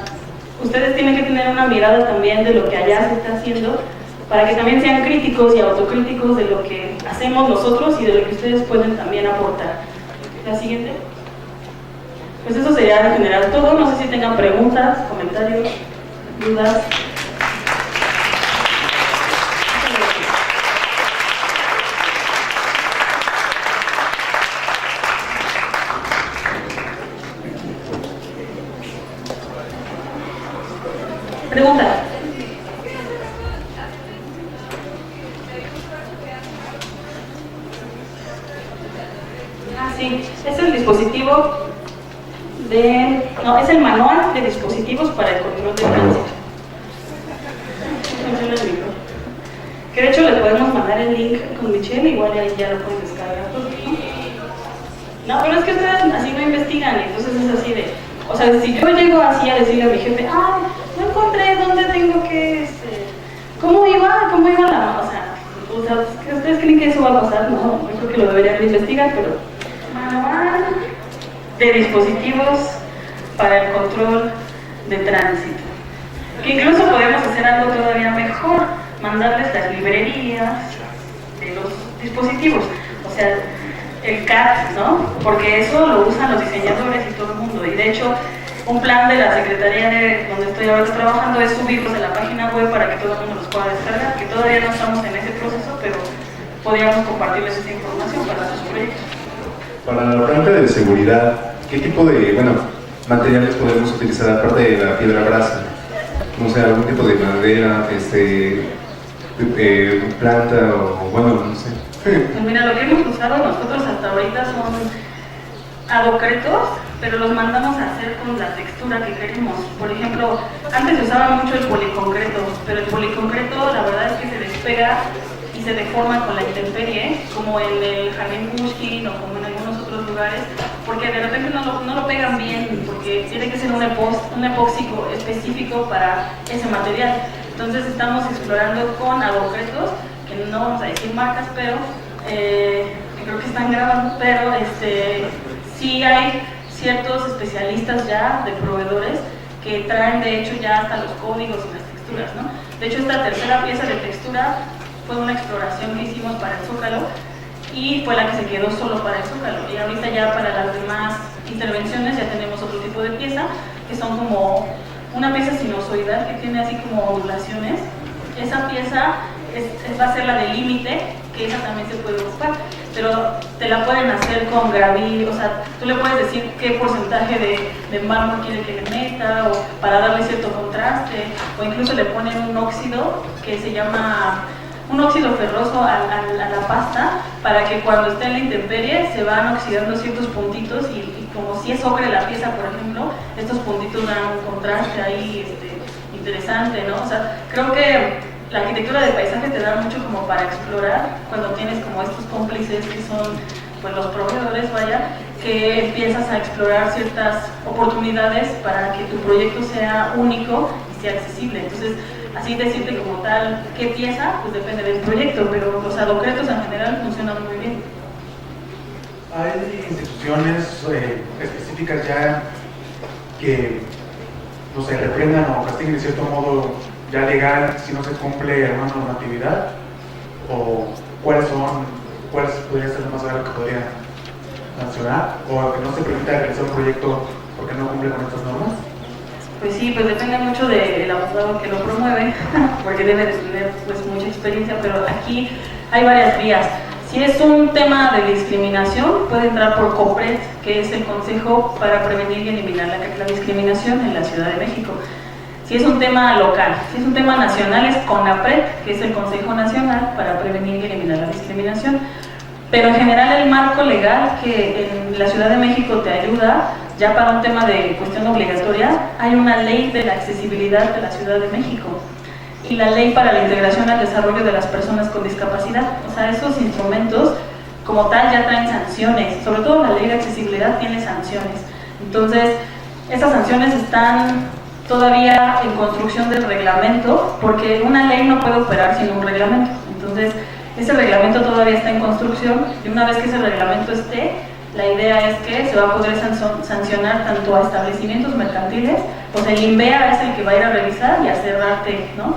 ustedes tienen que tener una mirada también de lo que allá se está haciendo, para que también sean críticos y autocríticos de lo que hacemos nosotros y de lo que ustedes pueden también aportar. La siguiente. Pues eso sería en general todo. No sé si tengan preguntas, comentarios, dudas. Pregunta. Ah, sí, es el dispositivo es el manual de dispositivos para el control de tránsito. Funciona el micro. Que de hecho les podemos mandar el link con Michelle, igual ahí ya lo pueden descargar todo, ¿no? No, pero es que ustedes así no investigan, entonces es así de, o sea, si yo llego así a decirle a mi jefe, ah, no encontré dónde tengo que, ¿cómo iba la, o sea, ¿ustedes creen que eso va a pasar? No, yo creo que lo deberían investigar, pero manual de dispositivos para el control de tránsito. Que incluso podemos hacer algo todavía mejor, mandarles las librerías de los dispositivos, o sea, el CAD, ¿no? Porque eso lo usan los diseñadores y todo el mundo, y de hecho un plan de la Secretaría de donde estoy ahora trabajando es subirlos a la página web para que todo el mundo los pueda descargar, que todavía no estamos en ese proceso, pero podríamos compartirles esa información para sus proyectos. Para la planta de seguridad, ¿qué tipo de materiales podemos utilizar aparte de la piedra brasa? No sé, algún tipo de madera, planta o bueno, no sé. Pues mira, lo que hemos usado nosotros hasta ahorita son adocretos, pero los mandamos a hacer con la textura que queremos. Por ejemplo, antes se usaba mucho el policoncreto, pero el policoncreto la verdad es que se despega y se deforma con la intemperie, como en el Jardín Pushkin o como en algunos otros lugares, porque de repente no lo pegan bien, porque tiene que ser un epóxico específico para ese material. Entonces estamos explorando con agujeros, que no vamos a decir marcas, pero creo que están grabando, pero sí hay ciertos especialistas ya de proveedores que traen de hecho ya hasta los códigos y las texturas, ¿no? De hecho, esta tercera pieza de textura fue una exploración que hicimos para el Zócalo y fue la que se quedó solo para el Zócalo. Y ahorita ya para las demás intervenciones ya tenemos otro tipo de pieza, que son como una pieza sinusoidal que tiene así como ondulaciones. Esa pieza va a ser la de límite, que esa también se puede ocupar, pero te la pueden hacer con gravil, o sea, tú le puedes decir qué porcentaje de mármol quiere que le meta, o para darle cierto contraste, o incluso le ponen un óxido que se llama un óxido ferroso a la pasta, para que cuando esté en la intemperie se van oxidando ciertos puntitos y como si es ocre la pieza, por ejemplo, estos puntitos dan un contraste ahí interesante, ¿no? O sea, creo que la arquitectura de paisaje te da mucho como para explorar cuando tienes como estos cómplices que son pues los proveedores, vaya, que empiezas a explorar ciertas oportunidades para que tu proyecto sea único y sea accesible. Entonces, así decirte como tal qué pieza, pues depende del proyecto, pero los adocretos en general funcionan muy bien. Hay instituciones específicas ya que, no sé, reprendan o castiguen de cierto modo ya legal si no se cumple alguna normatividad, o cuáles podrían ser las más graves que podrían sancionar, o que no se permita realizar un proyecto porque no cumple con estas normas. Pues sí, pues depende mucho del abogado que lo promueve, porque debe de tener pues mucha experiencia, pero aquí hay varias vías. Si es un tema de discriminación, puede entrar por COPRED, que es el Consejo para Prevenir y Eliminar la Discriminación en la Ciudad de México. Si es un tema local, si es un tema nacional, es CONAPRED, que es el Consejo Nacional para Prevenir y Eliminar la Discriminación. Pero en general el marco legal que en la Ciudad de México te ayuda, ya para un tema de cuestión obligatoria, hay una ley de la accesibilidad de la Ciudad de México y la ley para la integración al desarrollo de las personas con discapacidad. O sea, esos instrumentos como tal ya traen sanciones, sobre todo la ley de accesibilidad tiene sanciones. Entonces, esas sanciones están todavía en construcción del reglamento, porque una ley no puede operar sin un reglamento. Entonces, ese reglamento todavía está en construcción y una vez que ese reglamento esté, la idea es que se va a poder sancionar tanto a establecimientos mercantiles, pues el INVEA es el que va a ir a revisar y a cerrarte, ¿no?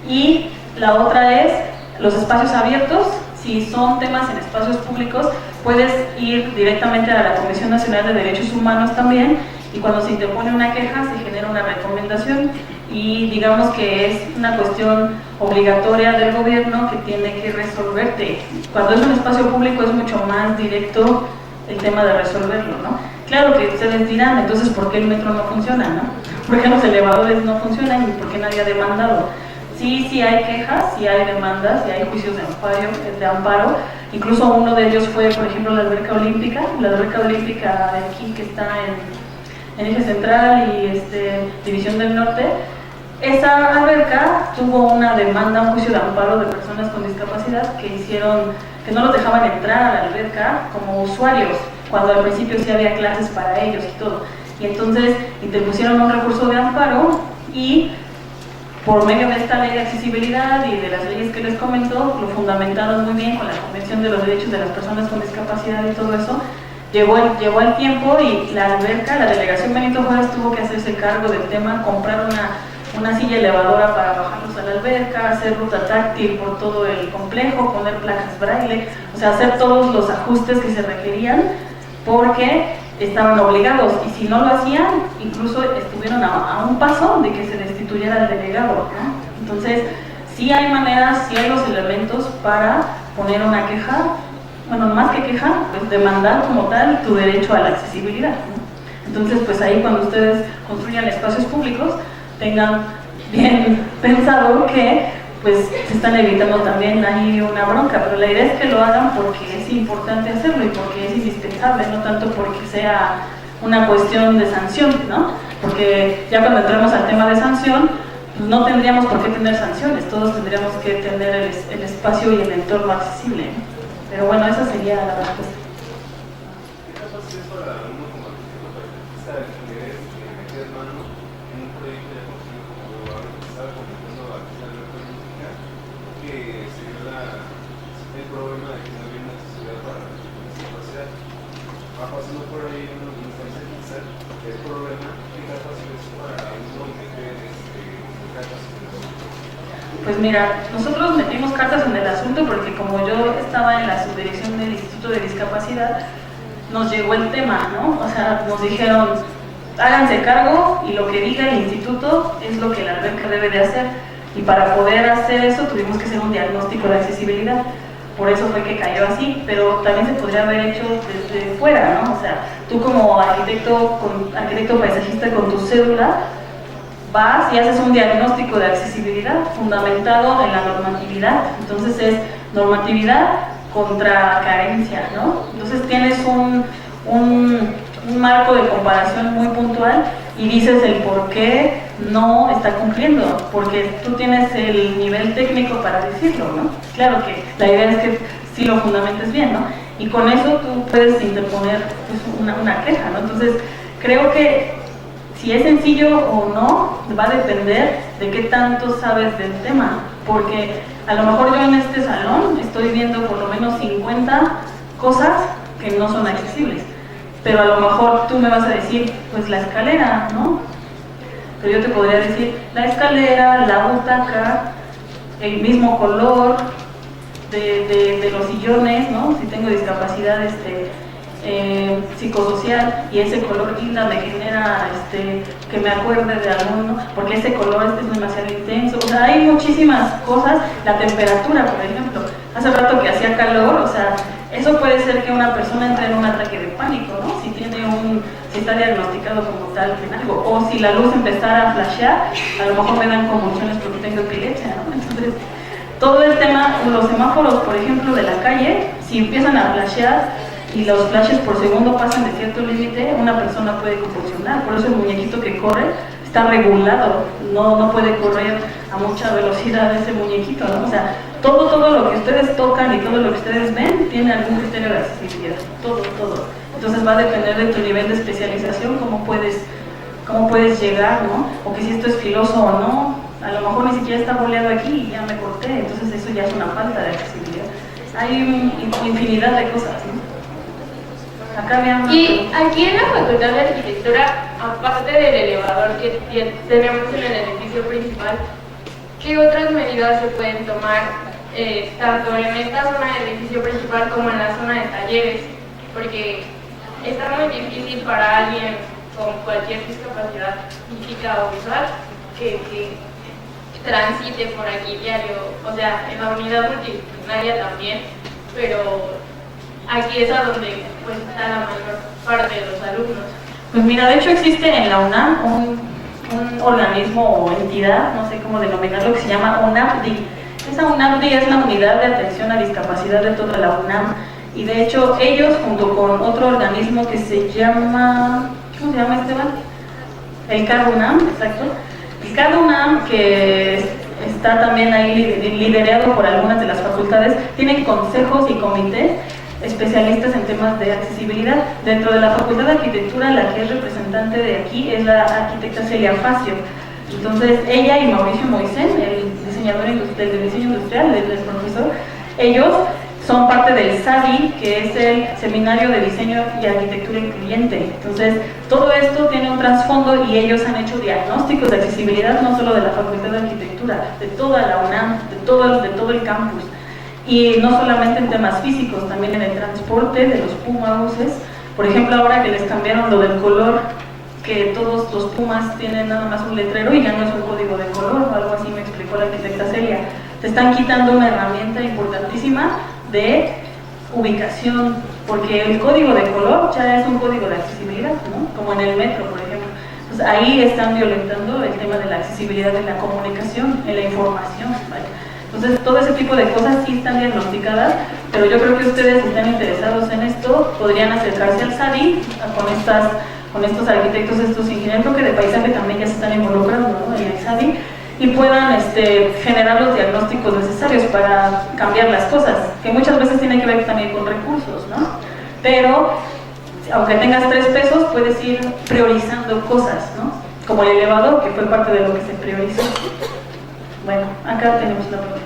Y la otra es los espacios abiertos. Si son temas en espacios públicos, puedes ir directamente a la Comisión Nacional de Derechos Humanos también, y cuando se interpone una queja se genera una recomendación y digamos que es una cuestión obligatoria del gobierno que tiene que resolverte. Cuando es un espacio público es mucho más directo el tema de resolverlo, ¿no? Claro que ustedes dirán, entonces ¿por qué el metro no funciona, no? ¿Por qué los elevadores no funcionan y por qué nadie ha demandado? Sí hay quejas, sí hay demandas, sí hay juicios de amparo. Incluso uno de ellos fue, por ejemplo, la alberca olímpica de aquí que está en Eje Central y División del Norte. Esa alberca tuvo una demanda, un juicio de amparo de personas con discapacidad que no los dejaban entrar a la alberca como usuarios, cuando al principio sí había clases para ellos y todo. Y entonces interpusieron un recurso de amparo y por medio de esta ley de accesibilidad y de las leyes que les comento, lo fundamentaron muy bien con la Convención de los Derechos de las Personas con Discapacidad y todo eso. Llegó el tiempo y la alberca, la delegación Benito Juárez tuvo que hacerse cargo del tema, comprar una silla elevadora para bajarlos a la alberca, hacer ruta táctil por todo el complejo, poner placas braille, o sea, hacer todos los ajustes que se requerían porque estaban obligados, y si no lo hacían, incluso estuvieron a un paso de que se destituyera el delegado, ¿no? Entonces, sí hay maneras, sí hay los elementos para poner una queja, bueno, más que queja, pues demandar como tal tu derecho a la accesibilidad, ¿no? Entonces, pues ahí cuando ustedes construyan espacios públicos, tengan bien pensado que pues se están evitando también ahí una bronca, pero la idea es que lo hagan porque es importante hacerlo y porque es indispensable, no tanto porque sea una cuestión de sanción, ¿no? Porque ya cuando entramos al tema de sanción, pues no tendríamos por qué tener sanciones, todos tendríamos que tener el espacio y el entorno accesible, ¿no? Pero bueno, esa sería la respuesta. Pues mira, nosotros metimos cartas en el asunto porque como yo estaba en la subdirección del Instituto de Discapacidad, nos llegó el tema, ¿no? O sea, nos dijeron, háganse cargo y lo que diga el instituto es lo que la alberca debe de hacer. Y para poder hacer eso tuvimos que hacer un diagnóstico de accesibilidad. Por eso fue que cayó así, pero también se podría haber hecho desde fuera, ¿no? O sea, tú como arquitecto paisajista con tu cédula, vas y haces un diagnóstico de accesibilidad fundamentado en la normatividad. Entonces es normatividad contra carencia, ¿no? Entonces tienes un marco de comparación muy puntual y dices el por qué no está cumpliendo, porque tú tienes el nivel técnico para decirlo, ¿no? Claro que la idea es que sí lo fundamentes bien, ¿no? Y con eso tú puedes interponer pues, una queja, ¿no? Entonces creo que si es sencillo o no, va a depender de qué tanto sabes del tema, porque a lo mejor yo en este salón estoy viendo por lo menos 50 cosas que no son accesibles, pero a lo mejor tú me vas a decir, pues la escalera, ¿no? Pero yo te podría decir, la escalera, la butaca, el mismo color de los sillones, ¿no? Si tengo discapacidad psicosocial y ese color guinda me genera que me acuerde de alguno, porque ese color es demasiado intenso. O sea, hay muchísimas cosas. La temperatura, por ejemplo, hace rato que hacía calor, o sea, eso puede ser que una persona entre en un ataque de pánico, ¿no? Si está diagnosticado como tal en algo, o si la luz empezara a flashear, a lo mejor me dan convulsiones porque tengo epilepsia, ¿no? Entonces, todo el tema, los semáforos, por ejemplo, de la calle, si empiezan a flashear y los flashes por segundo pasan de cierto límite, una persona puede convulsionar. Por eso el muñequito que corre está regulado, no puede correr a mucha velocidad ese muñequito, ¿no? O sea, todo lo que ustedes tocan y todo lo que ustedes ven tiene algún criterio de accesibilidad, todo. Entonces va a depender de tu nivel de especialización, cómo puedes llegar, ¿no? O que si esto es filoso o no, a lo mejor ni siquiera está boleado aquí y ya me corté, entonces eso ya es una falta de accesibilidad. Hay infinidad de cosas, ¿no? Acá veamos. Y aquí en la Facultad de Arquitectura, aparte del elevador que tenemos en el edificio principal, ¿qué otras medidas se pueden tomar tanto en esta zona del edificio principal como en la zona de talleres? Porque está muy difícil para alguien con cualquier discapacidad física o visual que transite por aquí diario, o sea, en la unidad multidisciplinaria también, pero aquí es a donde pues, está la mayor parte de los alumnos. Pues mira, de hecho existe en la UNAM un organismo o entidad, no sé cómo denominarlo, que se llama UNAPDI. Esa UNAPDI es la Unidad de Atención a Discapacidad de toda la UNAM, y de hecho ellos junto con otro organismo que se llama, ¿cómo se llama, Esteban? El CAD-UNAM, exacto. El CAD-UNAM, que está también ahí liderado por algunas de las facultades, tienen consejos y comités especialistas en temas de accesibilidad. Dentro de la Facultad de Arquitectura, la que es representante de aquí es la arquitecta Celia Facio. Entonces, ella y Mauricio Moisés, el diseñador del diseño industrial, el profesor, ellos son parte del SADI, que es el Seminario de Diseño y Arquitectura Incluyente. Entonces, todo esto tiene un trasfondo y ellos han hecho diagnósticos de accesibilidad no solo de la Facultad de Arquitectura, de toda la UNAM, de todo el campus. Y no solamente en temas físicos, también en el transporte de los pumabuses. Por ejemplo, ahora que les cambiaron lo del color, que todos los pumas tienen nada más un letrero y ya no es un código de color o algo así, me explicó la arquitecta Celia. Te están quitando una herramienta importantísima de ubicación, porque el código de color ya es un código de accesibilidad, ¿no? Como en el metro, por ejemplo. Entonces ahí están violentando el tema de la accesibilidad en la comunicación, en la información, ¿vale? Entonces, todo ese tipo de cosas sí están diagnosticadas, pero yo creo que ustedes, si están interesados en esto, podrían acercarse al SADI con estos arquitectos, estos ingenieros, creo que de paisaje también ya se están involucrando, ¿no? En el SADI, y puedan generar los diagnósticos necesarios para cambiar las cosas, que muchas veces tiene que ver también con recursos, ¿no? Pero aunque tengas 3 pesos, puedes ir priorizando cosas, ¿no? Como el elevador, que fue parte de lo que se priorizó. Bueno, acá tenemos una pregunta.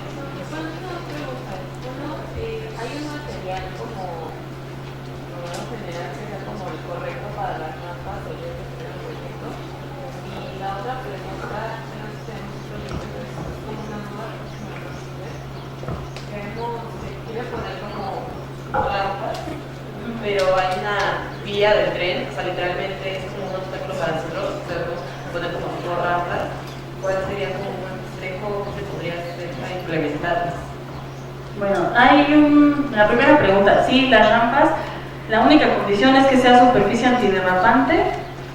Pero hay una vía del tren, o sea, literalmente es como un obstáculo para nosotros, podemos poner como 5 rampas. ¿Cuál sería como un consejo que se podría hacer para implementarlas? Bueno, la primera pregunta, sí, las rampas, la única condición es que sea superficie antiderrapante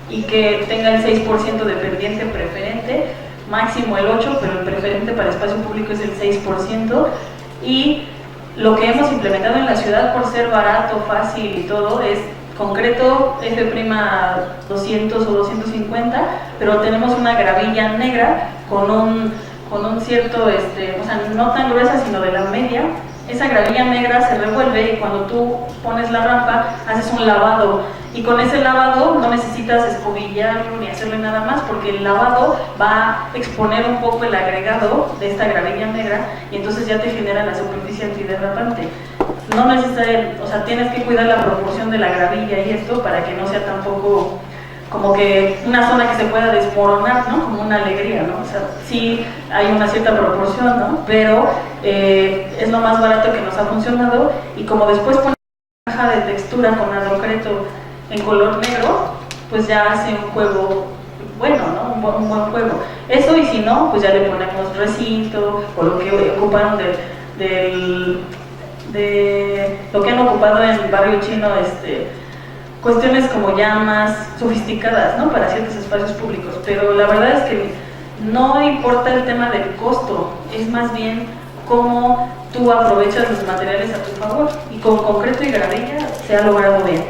y que tenga el 6% de pendiente preferente, máximo el 8%, pero el preferente para espacio público es el 6%, y lo que hemos implementado en la ciudad por ser barato, fácil y todo es concreto F' 200 o 250, pero tenemos una gravilla negra con un cierto, o sea, no tan gruesa sino de la media. Esa gravilla negra se revuelve y cuando tú pones la rampa haces un lavado, y con ese lavado no necesitas escobillarlo ni hacerle nada más, porque el lavado va a exponer un poco el agregado de esta gravilla negra y entonces ya te genera la superficie antiderrapante. No necesitas, o sea, tienes que cuidar la proporción de la gravilla y esto para que no sea tampoco como que una zona que se pueda desmoronar, ¿no? Como una alegría, ¿no? O sea, sí hay una cierta proporción, ¿no? Pero es lo más barato que nos ha funcionado, y como después pones una caja de textura con adocreto en color negro, pues ya hace un juego bueno, ¿no? Un buen juego. Eso, y si no, pues ya le ponemos recinto o lo que ocuparon de lo que han ocupado en el barrio chino, cuestiones como ya más sofisticadas, ¿no? Para ciertos espacios públicos, pero la verdad es que no importa el tema del costo, es más bien cómo tú aprovechas los materiales a tu favor, y con concreto y gravilla se ha logrado bien.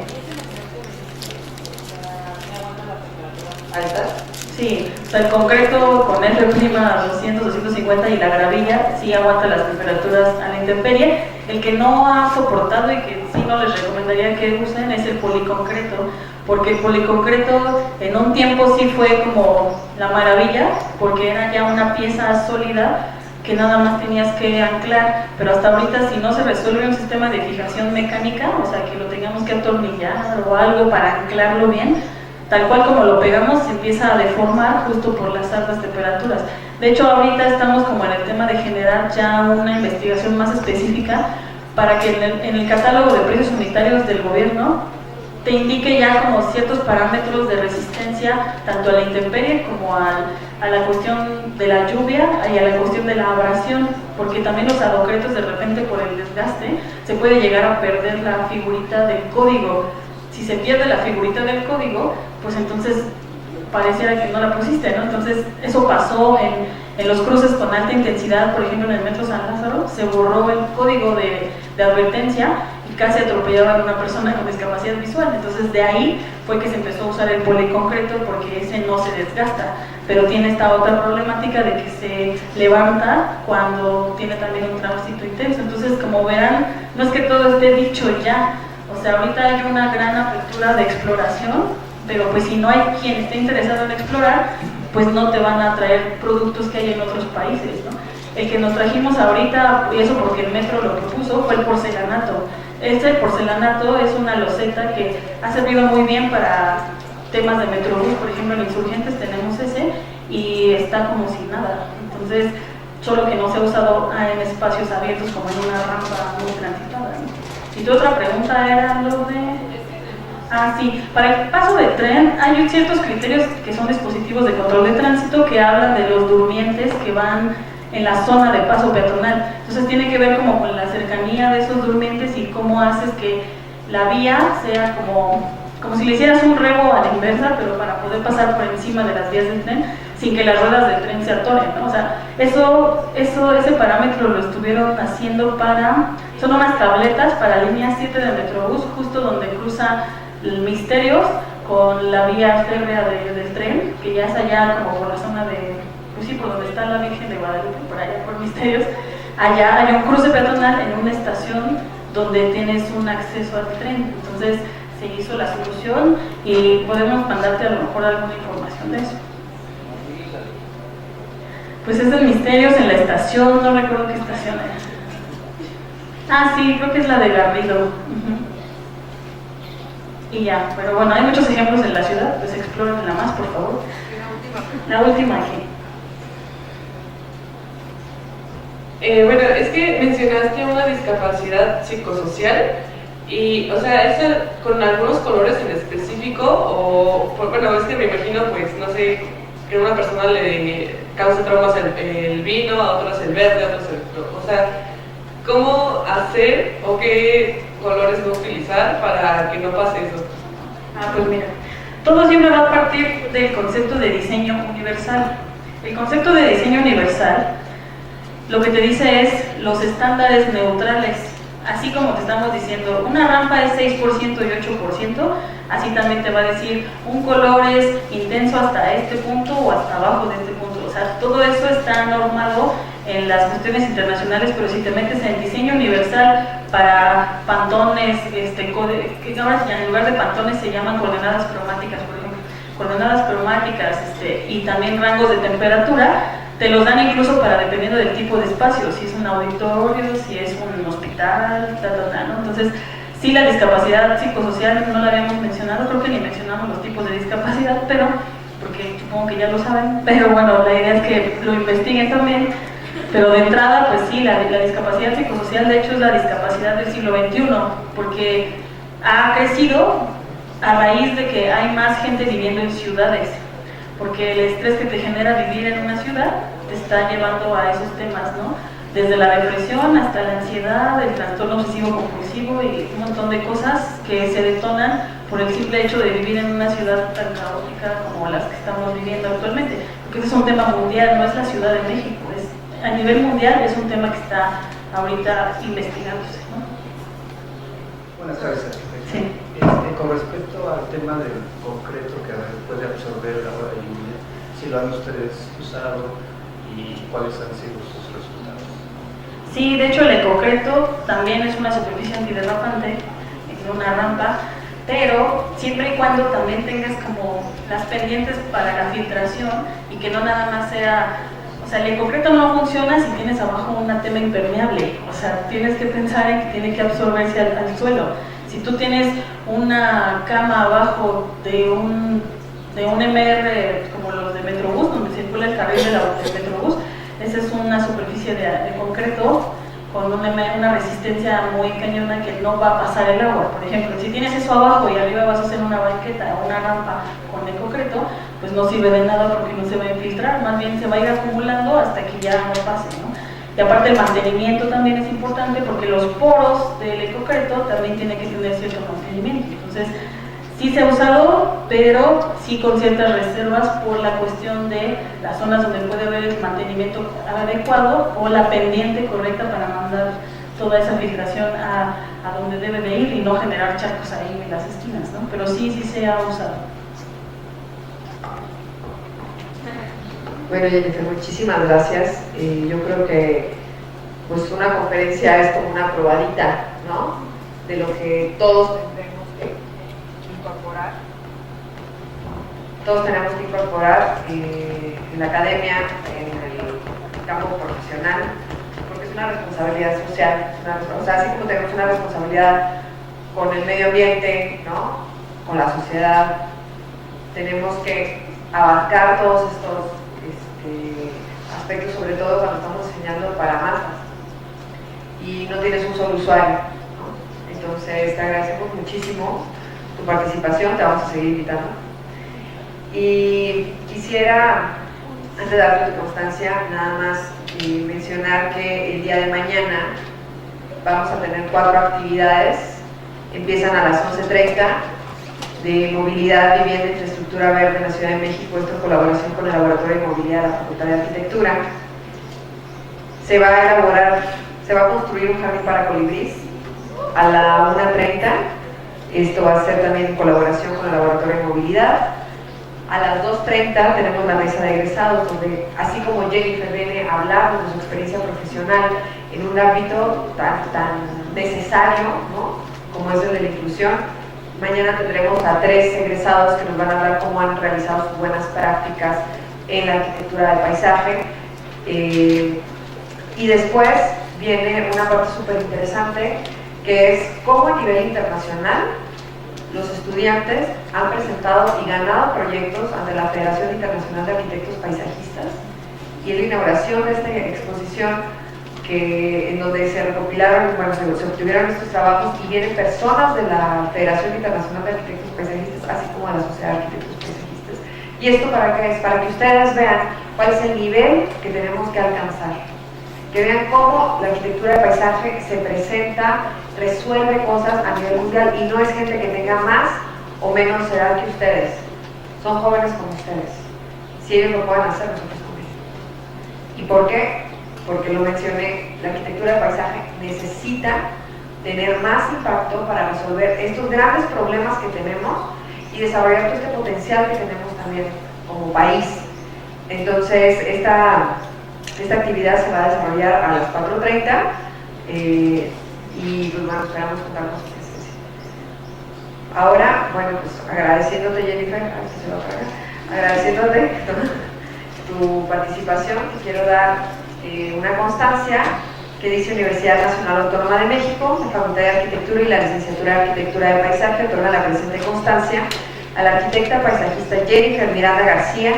¿Altas? Sí, o sea, el concreto con F' 200, 250 y la gravilla sí aguanta las temperaturas a la intemperie. El que no ha soportado y que sí no les recomendaría que usen es el policoncreto, porque el policoncreto en un tiempo sí fue como la maravilla, porque era ya una pieza sólida que nada más tenías que anclar, pero hasta ahorita si no se resuelve un sistema de fijación mecánica, o sea, que lo tengamos que atornillar o algo para anclarlo bien, tal cual como lo pegamos se empieza a deformar justo por las altas temperaturas. De hecho, ahorita estamos como en el tema de generar ya una investigación más específica para que en el catálogo de precios unitarios del gobierno te indique ya como ciertos parámetros de resistencia tanto a la intemperie como a la cuestión de la lluvia y a la cuestión de la abrasión, porque también los adocretos de repente por el desgaste se puede llegar a perder la figurita del código. Si se pierde la figurita del código, pues entonces pareciera que no la pusiste, ¿no? Entonces eso pasó en los cruces con alta intensidad, por ejemplo en el metro San Lázaro, se borró el código de advertencia y casi atropellaban a una persona con discapacidad visual. Entonces de ahí fue que se empezó a usar el policoncreto, porque ese no se desgasta, pero tiene esta otra problemática de que se levanta cuando tiene también un tránsito intenso. Entonces, como verán, no es que todo esté dicho ya, o sea, ahorita hay una gran apertura de exploración, pero pues si no hay quien esté interesado en explorar, pues no te van a traer productos que hay en otros países, ¿no? El que nos trajimos ahorita, y eso porque el metro lo propuso, fue el porcelanato. Este porcelanato es una loseta que ha servido muy bien para temas de Metrobús, por ejemplo en Insurgentes tenemos ese, y está como sin nada. Entonces, solo que no se ha usado en espacios abiertos como en una rampa muy transitada, ¿no? Y tu otra pregunta era lo de... Ah, sí, para el paso de tren hay ciertos criterios que son dispositivos de control de tránsito que hablan de los durmientes que van en la zona de paso peatonal. Entonces tiene que ver como con la cercanía de esos durmientes y cómo haces que la vía sea como si le hicieras un rebo a la inversa, pero para poder pasar por encima de las vías del tren sin que las ruedas del tren se atoren, ¿no? O sea, ese parámetro lo estuvieron haciendo son unas tabletas para línea 7 de Metrobús, justo donde cruza el Misterios con la vía férrea del tren, que ya es allá como por la zona de sí, por donde está la Virgen de Guadalupe, por allá por Misterios, allá hay un cruce peatonal en una estación donde tienes un acceso al tren. Entonces se hizo la solución y podemos mandarte a lo mejor alguna información de eso. Pues es de Misterios en la estación, no recuerdo qué estación era. Ah, sí, creo que es la de Garrido. Y ya, pero bueno, hay muchos ejemplos en la ciudad, pues explórenla más, por favor. La última aquí. Bueno, es que mencionaste una discapacidad psicosocial y, o sea, ¿es con algunos colores en específico o, bueno, es que me imagino, pues, no sé, que a una persona le causa traumas el vino, a otros el verde, a otros el... O sea, ¿cómo hacer o qué colores no utilizar para que no pase eso? Ah, pues mira, todo siempre va a partir del concepto de diseño universal. El concepto de diseño universal lo que te dice es los estándares neutrales. Así como te estamos diciendo, una rampa es 6% y 8%, así también te va a decir un color es intenso hasta este punto o hasta abajo de este punto. O sea, todo eso está normado en las cuestiones internacionales, pero si te metes en diseño universal para pantones, que ahora en lugar de pantones se llaman coordenadas cromáticas, por ejemplo, coordenadas cromáticas y también rangos de temperatura, te los dan incluso para dependiendo del tipo de espacio, si es un auditorio, si es un hospital, ¿no? Entonces, sí, la discapacidad psicosocial no la habíamos mencionado, creo que ni mencionamos los tipos de discapacidad, pero, porque supongo que ya lo saben, pero bueno, la idea es que lo investiguen también. Pero de entrada, pues sí, la discapacidad psicosocial de hecho es la discapacidad del siglo XXI, porque ha crecido a raíz de que hay más gente viviendo en ciudades, porque el estrés que te genera vivir en una ciudad te está llevando a esos temas, ¿no? Desde la depresión hasta la ansiedad, el trastorno obsesivo compulsivo y un montón de cosas que se detonan por el simple hecho de vivir en una ciudad tan caótica como las que estamos viviendo actualmente, porque ese es un tema mundial, no es la Ciudad de México, a nivel mundial es un tema que está ahorita investigándose, ¿no? Buenas tardes, arquitecto. Sí. Con respecto al tema del concreto que puede absorber la hora de lluvia, si lo han ustedes usado y cuáles han sido sus resultados. Sí, de hecho el concreto también es una superficie antiderrapante, es una rampa, pero siempre y cuando también tengas como las pendientes para la filtración y que no nada más sea... O sea, el concreto no funciona si tienes abajo una tema impermeable, o sea, tienes que pensar en que tiene que absorberse al suelo. Si tú tienes una cama abajo de un MR como los de Metrobús, donde circula el carril del Metrobús, esa es una superficie de concreto con una resistencia muy cañona que no va a pasar el agua. Por ejemplo, si tienes eso abajo y arriba vas a hacer una banqueta o una rampa con el concreto, pues no sirve de nada porque no se va a infiltrar, más bien se va a ir acumulando hasta que ya no pase, ¿no? Y aparte el mantenimiento también es importante porque los poros del concreto también tienen que tener cierto mantenimiento. Entonces, sí se ha usado, pero sí con ciertas reservas por la cuestión de las zonas donde puede haber el mantenimiento adecuado o la pendiente correcta para mandar toda esa filtración a donde debe de ir y no generar charcos ahí en las esquinas, ¿no? Pero sí se ha usado. Bueno, Jennifer, muchísimas gracias. Yo creo que pues una conferencia es como una probadita, ¿no? De lo que todos tendremos que incorporar. Todos tenemos que incorporar en la academia, en el campo profesional, porque es una responsabilidad social. O sea, así como tenemos una responsabilidad con el medio ambiente, ¿no? Con la sociedad, tenemos que abarcar todos estos aspectos, sobre todo cuando estamos diseñando para masas y no tienes un solo usuario, ¿no? Entonces te agradecemos muchísimo tu participación, te vamos a seguir invitando y quisiera, antes de darte tu constancia, nada más mencionar que el día de mañana vamos a tener 4 actividades, empiezan a las 11:30 de movilidad, vivienda, infraestructura verde en la Ciudad de México, esto en colaboración con el Laboratorio de Movilidad de la Facultad de Arquitectura. Se va a construir un jardín para colibrís a la 1:30. Esto va a ser también en colaboración con el Laboratorio de Movilidad. A las 2:30 tenemos la mesa de egresados, donde así como Jennifer viene a hablarnos de su experiencia profesional en un ámbito tan necesario, ¿no?, como es el de la inclusión, mañana tendremos a 3 egresados que nos van a hablar cómo han realizado sus buenas prácticas en la arquitectura del paisaje. Y después viene una parte súper interesante, que es cómo a nivel internacional los estudiantes han presentado y ganado proyectos ante la Federación Internacional de Arquitectos Paisajistas, y es la inauguración de esta exposición en donde se recopilaron, bueno, se obtuvieron estos trabajos, y vienen personas de la Federación Internacional de Arquitectos Paisajistas, así como de la Sociedad de Arquitectos Paisajistas. ¿Y esto para qué es? Para que ustedes vean cuál es el nivel que tenemos que alcanzar, que vean cómo la arquitectura de paisaje se presenta, resuelve cosas a nivel mundial, y no es gente que tenga más o menos edad que ustedes, son jóvenes como ustedes. Si ellos lo pueden hacer, nosotros también. ¿Y por qué? Porque lo mencioné, la arquitectura de paisaje necesita tener más impacto para resolver estos grandes problemas que tenemos y desarrollar todo este potencial que tenemos también como país. Entonces, esta actividad se va a desarrollar a las 4:30 y pues bueno, esperamos contar con su presencia. Ahora, bueno, pues agradeciéndote, Jennifer, a ver si se lo traga, agradeciéndote tu participación, te quiero dar una constancia que dice Universidad Nacional Autónoma de México, la Facultad de Arquitectura y la Licenciatura de Arquitectura de Paisaje otorga la presente constancia a la arquitecta paisajista Jennifer Miranda García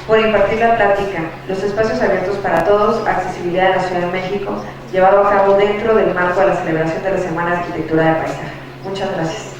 por impartir la plática Los espacios abiertos para todos, accesibilidad en la Ciudad de México, llevado a cabo dentro del marco de la celebración de la Semana de Arquitectura de Paisaje. Muchas gracias.